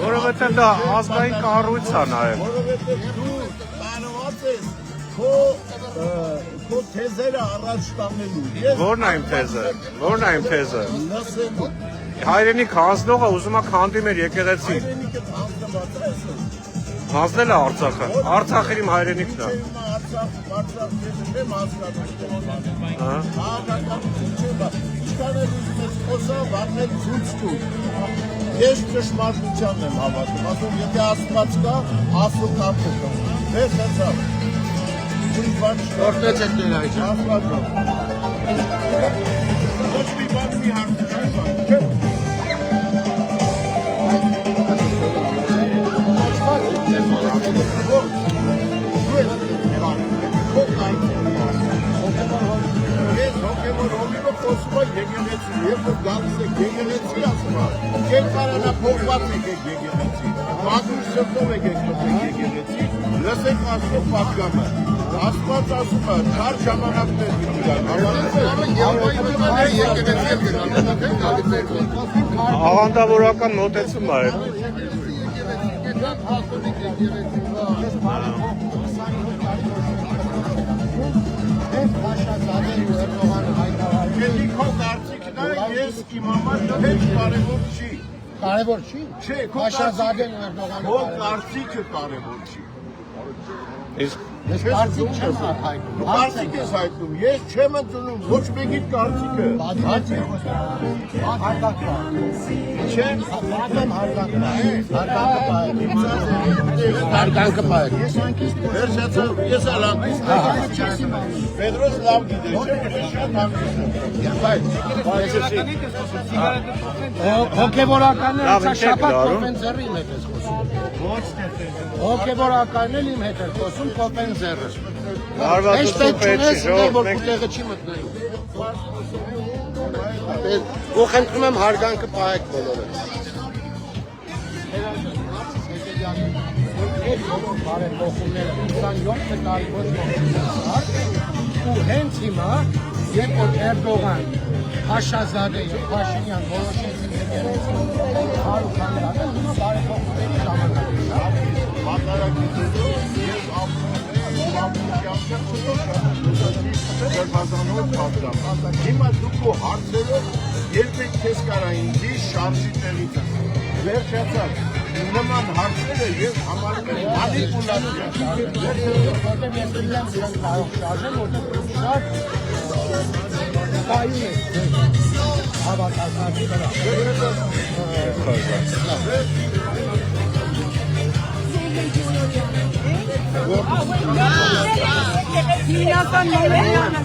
որովհետև դա ազգային կառույց է նաև։ Որովհետև դու կարողացել ես քո թեզերը առաջ տանելու։ Որն է իմ թեզը։ Որն է իմ թեզը։ Լսելու։ Հայրենիք հանձնողը ուզում է քանդի մեր եկեղեցին։ Հայրենիքը հանձնված է այսօր։ Հանձնել է Արցախը։ Արցախը իմ հայրենիքն է։ Արցախ չեմ հասկանում։ Հա։ Քաղաքականություն չեմ։ Ինչքան էլ ուզում ես խոսալ, վարնել ցույց տուր։ Ես ճշմարտությանն եմ հավատում։ Ասում եթե Աստված կա, Աստծո կամքը կա։ Դες հացավ։ Ուրիշ բան չկա։ Որտե՞ց եք դեր այդ։ Աստված կա։ Ոչ մի բան մի հարցնի չէ։ Ես հոգևոր հոգևոր խոսում եմ եկեղեցի, երբ որ գալիս եք եկեղեցի ասում եմ, կերպարանա փոխված եք եկեղեցի, պատուր սրտով եք եկեղեցի, լսեք Աստծո պատգամը, Աստված ասում է, չար ժամանակներ Աղանդավորական մոտեցում է։ Եթե քո կարծիքն է, ես իմ համար հետ կարևոր չի։ Կարևոր չի։ Չէ, Փաշազադեն ու Էրդողանը քո կարծիքը կարևոր չի։ Իսկ Ես կարծիք չեմ հայտնում։ Կարծիք ես հայտնում, ես չեմ ընդունում ոչ մեկի կարծիքը։ Չեմ հարգանքը պահեք։ վերջացավ, ես ալանկիստ։ Պետրոս լավ գիտես, չէ՞ շատ Հոգևորականները Լավ, սա ինչ եք շաբաթ լարում։ կոպեն ձեռի իմ հետ ես խոսում։ Հոգևորականն էլ իմ հետ էր խոսում կոպեն ձեռը։ Հենց Հարվածություն պետք պետք չի, չունես, ժողովուրդ, որ մենք ուտեղը չի մտնելու։ Ու խնդրում եմ հարգանքը պահեք բոլորը։ Այդ բոլոր բարեփոխումները 27 տարի ոչ ոք ու հենց հիմա երբ որ Էրդողան, Փաշազադե եւ Փաշինյան որոշեցին եկեղեցին հարու քանդել, հիմա բարեփոխումների ժամանակն է։ խազանով պատրամ։ Հիմա դուք ու հարցերը երբեք քեզ կարա ինձի շարժի տեղից վերջացած նման հարցերը ես համարում եմ մանիպուլյացիա։ Որտեղ ես իրենց իրեն կարող շարժեմ, որտեղ շատ կայուն է հավատացածի վրա։ Հիմնական մոլորյանը։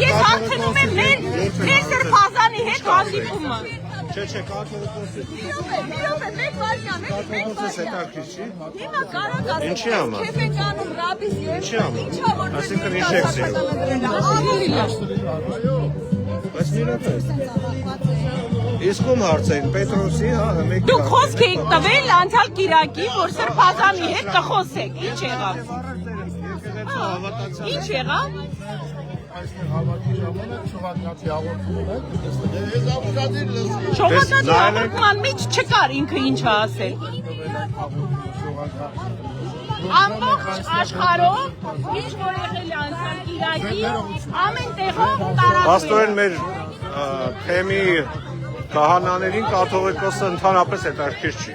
Ես հաղթնում եմ մեր սրբազանի հետ հանդիպումը։ Չէ, կարդալը խոսել։ Հիմա կարող ասել։ Ինչի համար։ Քեֆ ենք անում ռաբիս եւ Ինչի համար։ Այսինքն ինչ եք սիրում։ Բայց մի րոպե։ Իսկ ում հարց էին Պետրոսի, հա, մեկ։ Դուք խոսք եք տվել անցյալ կիրակի, որ սրբազանի հետ կխոսեք։ Ինչ եղավ։ Ինչ եղավ։ Այստեղ հավաքի ժամանակ շողակացի հաղորդում եք, ես ապկադիր լսում։ Շողակացի հաղորդման մեջ չկար ինքը ինչ ասել։ Ամբողջ աշխարհով ինչ որ եղել է անցյալ կիրակի, ամեն տեղով տարածվել։ Պաստորեն մեր թեմի քահանաներին կաթողիկոսը ընդհանրապես հետաքրքիր չի։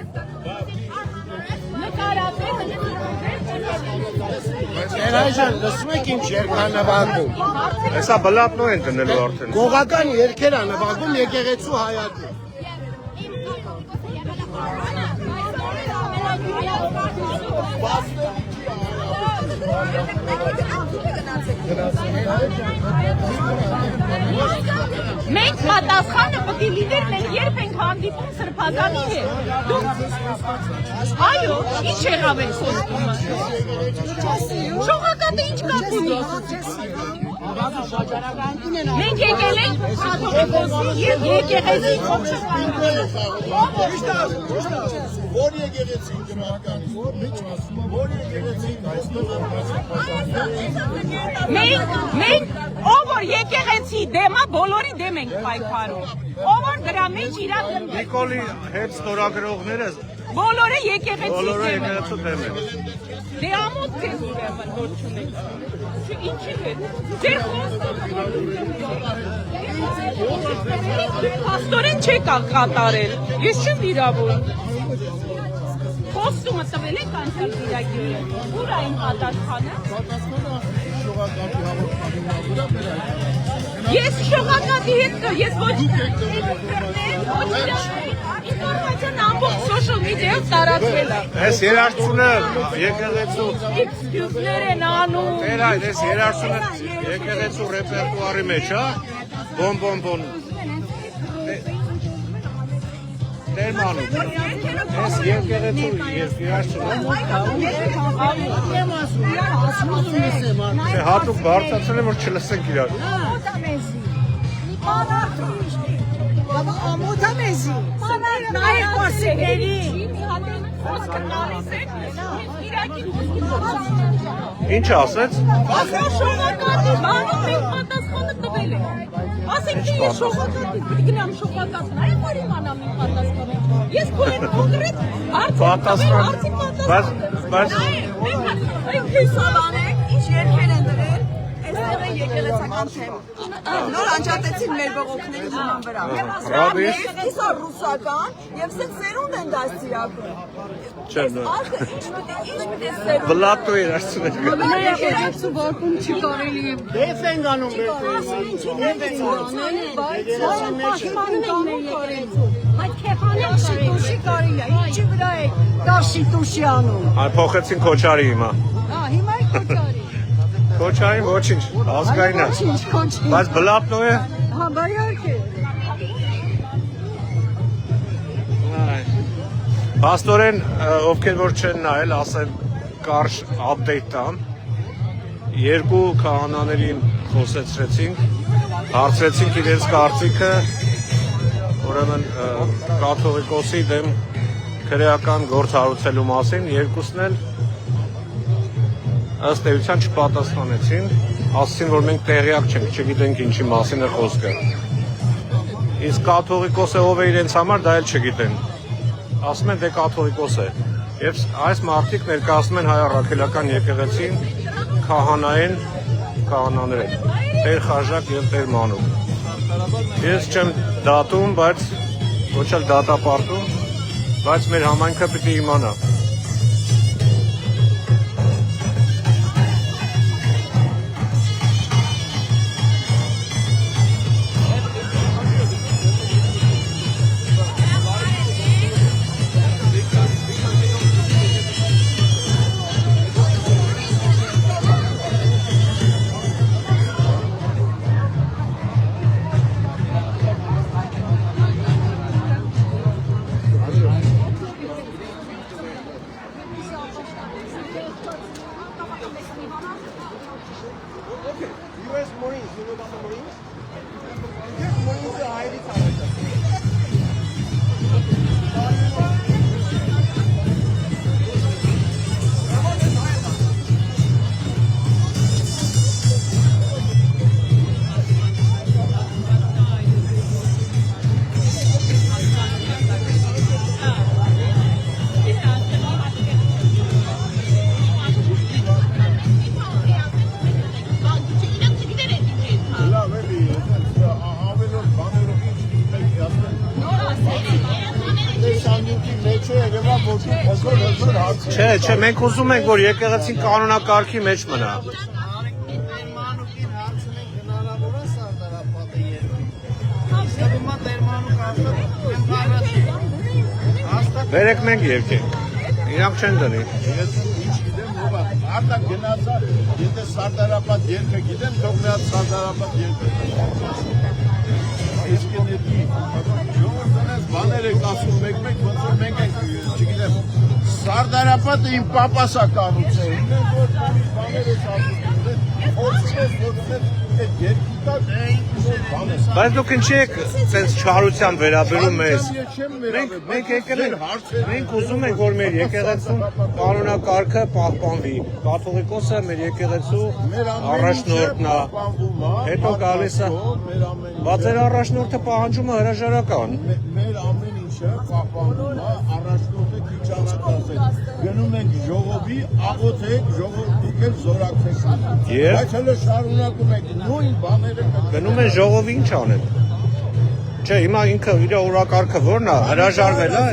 Երայժան, լսում եք ինչ երգ նվագում։ Հեսա բլատնո են դնելու արդեն։ Գողական երգեր է նվագում եկեղեցու հայատում։ Մենք պատասխանը պետք է լիներ մենք երբ ենք հանդիպում սրբազանի հետ։ Դուք այո, ինչ եղավ այդ խոստումը։ Շողակատը ինչ կապ ունի։ Մենք եկել ենք կաթողիկոսի եւ եկեղեցի Որ եկեղեցին գրական, որ եկեղեցին այստեղ Մենք ով որ եկեղեցի դեմ է, բոլորի դեմ ենք պայքարում։ Ով որ դրա մեջ իրար Նիկոլի հետ ստորագրողները բոլորը եկեղեցի բոլորը դեմ են։ եկեղեցու դեմ են։ Դե ամոթ է ուրեմն որ չունենք։ Ինչի՞ հետ։ Ձեր խոստորեն չեք կատարել։ Ես չեմ վիրավոր։ Խոստումը տվել եք անցյալ կիրակի։ Ուր այն պատասխանը։ շողակացի հաղորդման վրա վերայ։ Ես շողակատի հետ ես ոչ ինֆորմացիան ամբողջ social media-ով տարածվել է։ Այս երաշխությունը եկեղեցու Excuse-ներ են անում։ Տեր այդ այս երաշխությունը եկեղեցու ռեպերտուարի մեջ, հա։ Բոն։ Տեր մանու։ Այս եկեղեցու երաշխությունը Չէ, հատուկ բարձրացել եմ որ չլսենք իրար։ Ամոթամեզի։ Նայեք կորսիկների։ Ինչ ասեց։ Ասա շողակատի, մանում մենք պատասխանը տվել ենք։ Ասենք թե ես շողակատի, պիտի գնամ շողակատն, այլ որ իմանամ իմ պատասխանը։ Ես քորեն կոնկրետ Բայց Մենք հիսալանեք, ինչ երկեր են դրել, այստեղ է եկեղեցական թեմ։ Նոր անջատեցին մեր բողոքների հիման վրա։ Ռաբիս։ Իսա ռուսական եւ սենց սերունդ են դաստիարակում։ Չէ, Արկը ինչ պիտի սերունդ։ բլատո երաշխությունը։ Եկեղեցու բակում չի կարելի է։ Դեֆ են անում մեր Այդ քեփանեն շիտուշի կարելի է, ինչի վրա է դա շիտուշի անում։ Այն փոխեցին Քոչարի հիմա։ Հա, հիմա է քոչարի։ Քոչարին ոչինչ, ազգային է։ Քոչի։ Բայց բլատնո է։ Հա, բայարքե։ Պաստորեն, ովքեր որ չեն նայել, ասեմ կարճ update տամ։ Երկու քահանաներին խոսեցրեցինք, հարցրեցինք իրենց կարծիքը, ուրեմն կաթողիկոսի դեմ քրեական գործ հարուցելու մասին, երկուսն էլ ըստ էության չպատասխանեցին, ասացին, որ մենք տեղյակ չենք, չգիտենք ինչի մասին է խոսքը։ Իսկ կաթողիկոսը ով է իրենց համար դա էլ չգիտեն։ Ասում են դե կաթողիկոս է։ Եվ այս մարդիկ ներկայացնում են հայ առաքելական եկեղեցին քահանային քահանաներ են։ Տեր Խաժակ եւ Տեր Մանուկ։ Ես չեմ դատում, բայց ոչ էլ դատապարտում, բայց մեր համայնքը պիտի իմանա։ Չէ, մենք ուզում ենք, որ եկեղեցին կանոնակարգի մեջ մնա։ Բերեք մենք երկենք, իրանք չեն դնի։ Ես ինչ գիտեմ, արդա գնացա, եթե Սարդարապատ երկը գիտեմ, թող մի հատ Սարդարապատ երկը։ Իսկ ենետի, ժողովրդանես բաներ եք ասում մեկ-մեկ, ոնց որ մենք ենք, չգիտեմ, Սարդարապատը իմ պապասա կառուցել, մենք որ բաներ եք ասում, Բայց դուք ինչի եք սենց չարությամբ վերաբերում մեզ։ Մենք եկել ենք, մենք ուզում ենք, որ մեր եկեղեցու կանոնակարգը պահպանվի։ Կաթողիկոսը մեր եկեղեցու առաջնորդն է, հետո գալիս է, բայց ձեր առաջնորդը պահանջում է հրաժարական։ Մեր ամեն ինչը պահպանվում է, առաջնորդը քիչ անհատացել։ Գնում ենք ժողովի, աղոթեք, ժողովիկ էլ զորակցեք։ Բայց հələ շարունակում ենք նույն բաները։ Գնում են ժողովի ինչ անեն։ Չէ, հիմա ինքը իր օրակարգը ո՞րն է, հրաժարվել է,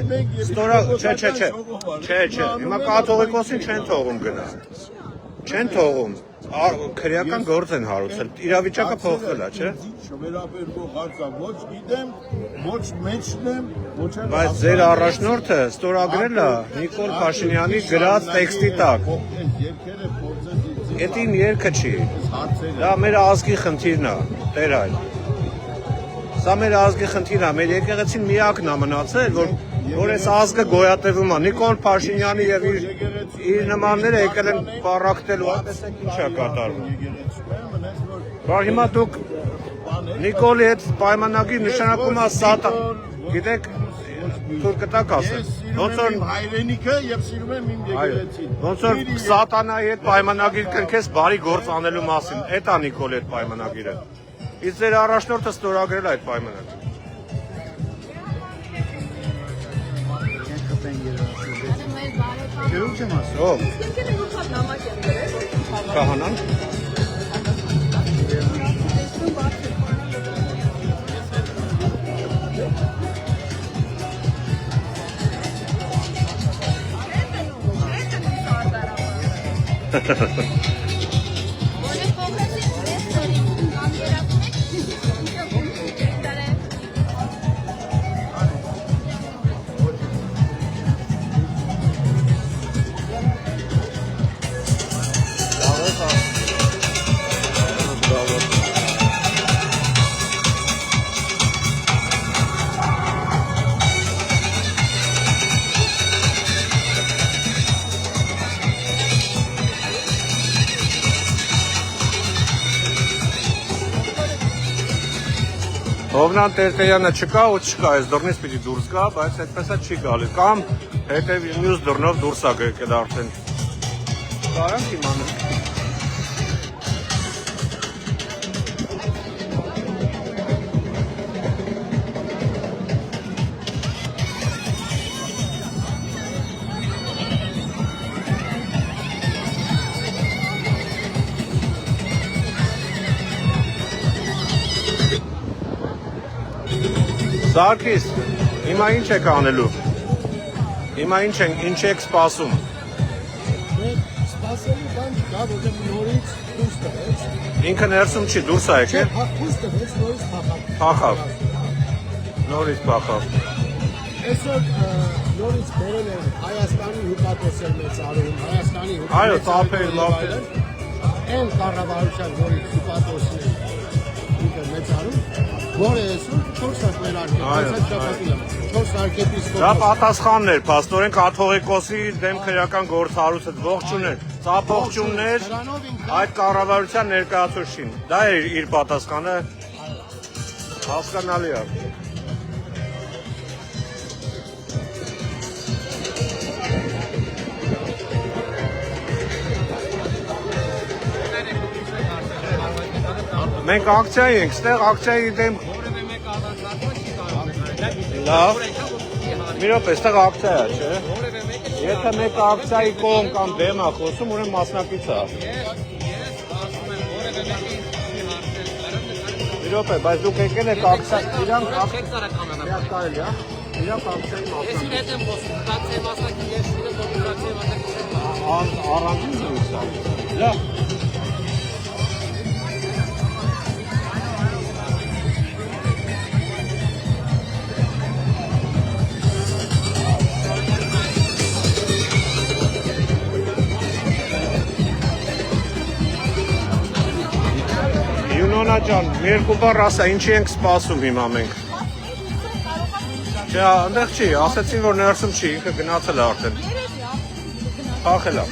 ստորա, չէ, հիմա կաթողիկոսին չեն թողում գնա։ Չեն թողում, քրեական գործ են հարուցել, իրավիճակը փոխվել է, չէ։ Չվերաբերվող հարցը ոչ գիտեմ, ոչ մեջն եմ, ոչ էլ։ Բայց ձեր առաջնորդը ստորագրել է Նիկոլ Փաշինյանի գրած տեքստի տակ։ Էդ իմ երգը չի, դա մեր ազգի խնդիրն է, Տեր հայր։ Սա մեր ազգի խնդիրն է, մեր եկեղեցին միակն է մնացել, որ այս ազգը գոյատևում է։ Նիկոլ Փաշինյանի եւ իր նմանները եկել են պառակտելու, տեսեք ինչ է կատարվում։ Բայց հիմա դուք Նիկոլի հետ պայմանագիր նշանակում է սատան, գիտեք, թուրքը տակ ասել։ Ոնց որ հայրենիքը եւ սիրում եմ իմ եկեղեցին։ Ոնց որ սատանայի հետ պայմանագիր կնքես բարի գործ անելու մասին, էդ է Նիկոլի հետ պայմանագիրը։ Իսկ ձեր առաջնորդը ստորագրել է այդ պայմանագիրը։ Ով։ Քահանան։ Հովնան Տերտերյանը չկա ու չկա, այս դռնից պիտի դուրս գա, բայց այդպես է չի գալիս, կամ հետև մյուս դռնով դուրս է եկել արդեն։ Կարանք իմանանք։ Սարգիս, հիմա ինչ եք անելու։ Հիմա ինչ եք սպասում։ Մենք սպասելու բան չկա, որտեղ նորից դուրս տվեց։ Ինքը ներսում չի, դուրս ա եկել։ Դուրս տվեց, նորից Փախավ։ Նորից փախավ։ Այսօր նորից բերել են Հայաստանի հյուպատոսել մեծարում, Հայաստանի Այո, ծափեր լավ է։ Այն կառավարության նորից հյուպատոսն է ինքը մեծարում, որը այսօր 4 հատ ներարկել, այս շաբաթի 4 arczepiskopos։ Դա պատասխանն էր, փաստորեն կաթողիկոսի դեմ քրեական գործառույթը ողջունել, ծափողջուններ այդ կառավարության ներկայացուցիչին։ Դա էր իր պատասխանը, հասկանալի է։ Մենք ակցիայի ենք, ստեղ ակցիայի դեմ լավ, մի րոպե, ստեղ ակցիա է, չէ։ Եթե մեկը ակցիայի կողմ կամ դեմ է խոսում, ուրեմն մասնակից է։ Մի րոպե, բայց դուք եկել եք ակցիա, իրանք կարելի է, իրանք ակցիայի առանձին զրույց է։ Լավ։ Յունոնա ջան, մի երկու բառ ասա, ինչի ենք սպասում հիմա մենք։ Չէ, այնտեղ չի, ասեցին, որ ներսում չի, ինքը գնացել է արդեն։ Փախել է։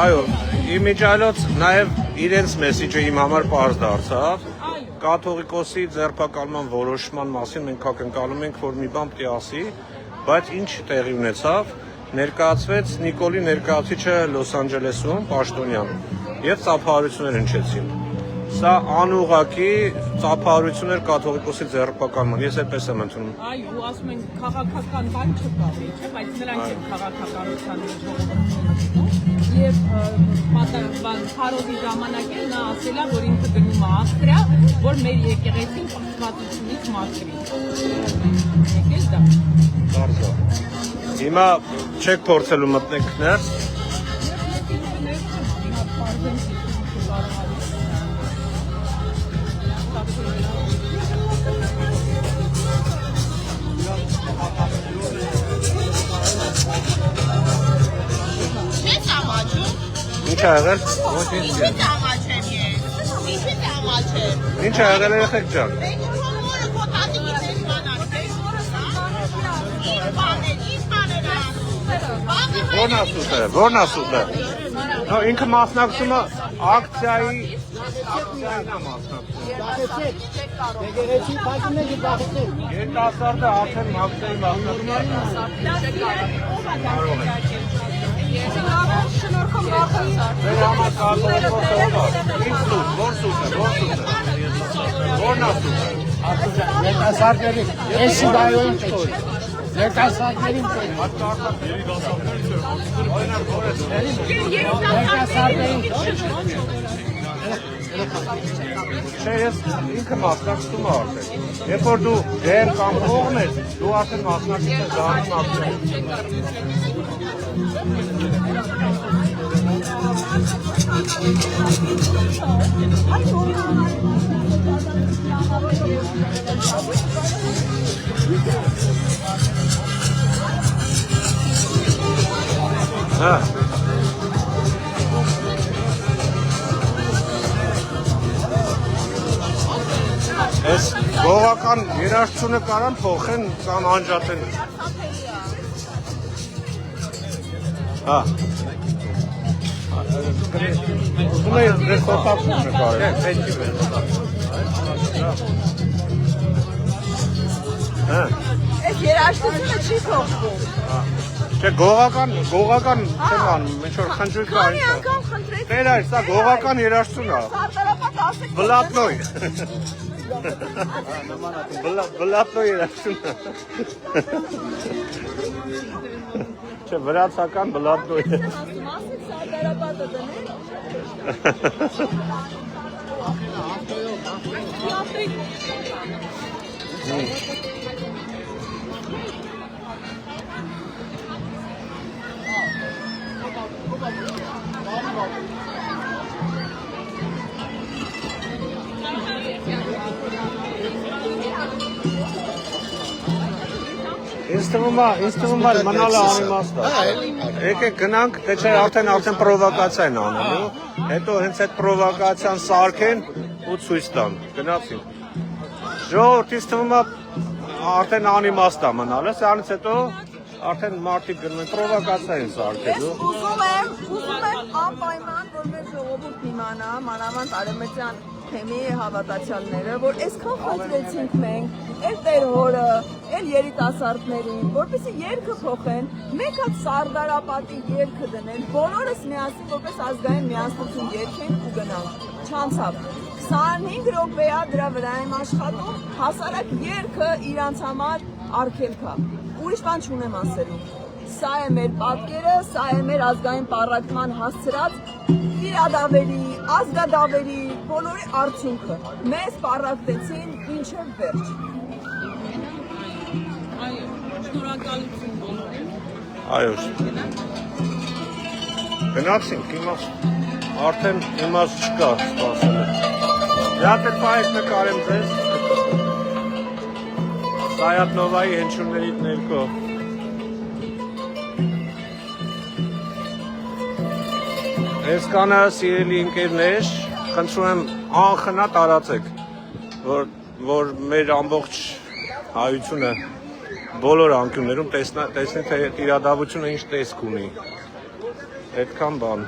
Այո, իմիջիայլոց նաև իրենց մեսիջը իմ համար պարզ դարձավ։ Կաթողիկոսի ձերբակալման որոշման մասին մենք ակնկալում ենք, որ մի բան պետք է ասի, բայց ինչ տեղի ունեցավ, ներկայացվեց Նիկոլի ներկայացուցիչը Լոս Անջելեսում, Պաշտոնյան, եւ ծափահարություններ հնչեցին։ Սա անուղղակի ծափահարություններ կաթողիկոսի ձեռբակալման, ես այդպես եմ ընդունում։ Այո, ու ասում են քաղաքական բան չկա, չէ՞, բայց նրանք են քաղաքականության եւ Փարոզի ժամանակ էլ նա ասել է, որ ինքը գնում է Ավստրիա, որ մեր եկեղեցին պարտվածությունից մաքրի։ Եկել դա։ Դարձա։ Հիմա չեք փորձելու մտնեք ներս։ Ինչ ա եղել։ Ինչ ա եղել երեխեք ջան։ Որն ասուտ է։ Նո, ինքը մասնակցում է ակցիայի Երիտասարդը արդեն ակցիայի մասնակցում Մեր համար կաթողիկոսը ով է։ Ինչ սուտ, որ սուտ է։ Որն ասուտ է։ Երիտասարդներին, էսի բայոյին պետք։ Երիտասարդներին պետք։ Երիտասարդներին Չէ, ես ինքը մասնակցում է արդեն։ Երբ որ դու դեմ կամ կողմ ես, դու արդեն մասնակից ես դառնում ակցիայի։ Այս գողական երաժշտությունը կարան փոխեն կամ անջատեն։ Հա։ Ուզում ես դες խոտակում նկարել։ Պետք է։ Հա։ Այս երաժշտությունը չի փոխվում։ Չէ, գողական չեմ անում, ինչ որ խնջույք կա ինչ։ Տեր այս, սա գողական երաժշտություն է։ Բլատնոյ։ Բլատնոյ երաժշտություն է։ Չէ, վրացական բլատնոյ։ Սարդարապատը դնել։ Ինձ թվում է մնալը անիմաստ է։ Եկեք գնանք, թե չէ արդեն պրովոկացիա են անելու, հետո հենց այդ պրովոկացիան սարքեն ու ցույց տան։ Գնացինք։ Ժողովուրդ, ինձ թվում է արդեն անիմաստ է մնալը, սրանից հետո արդեն մարդիկ գնում են պրովոկացիա են սարքելու։ Ուզում եմ անպայման, որ մեր ժողովուրդն իմանա, մանավանդ արևմտյան թեմի հավատացյալները, որ այսքան խնդրեցինք մենք, էլ տեր հորը, էլ երիտասարդներին, որպեսզի երգը փոխեն, մեկ հատ Սարդարապատի երգը դնել, բոլորս միասին որպես ազգային միասնություն երգենք ու գնանք։ Չանցավ։ 25 րոպե է դրա վրա եմ աշխատում, հասարակ երգը իրանց համար արգելք է։ Ուրիշ բան չունեմ ասելու։ Սա է մեր պատկերը, սա է մեր ազգային պառակտման հասցրած իրադավերի, ազգադավերի, բոլորի արդյունքը։ Մեզ պառակտեցին ինչև վերջ։ Այո, շնորհակալություն բոլորին։ Այո։ Գնացինք, արդեն իմաստ չկա սպասելու։ Դե պայեք նկարեմ ձեզ։ Սայատնովայի հնչյունների ներքո։ Այսքանը սիրելի ընկերներ, խնդրում եմ անխնա տարածեք, որ մեր ամբողջ հայությունը բոլոր անկյուններում տեսնի, թե իրադարձությունը ինչ տեսք ունի։ Այդքան բան։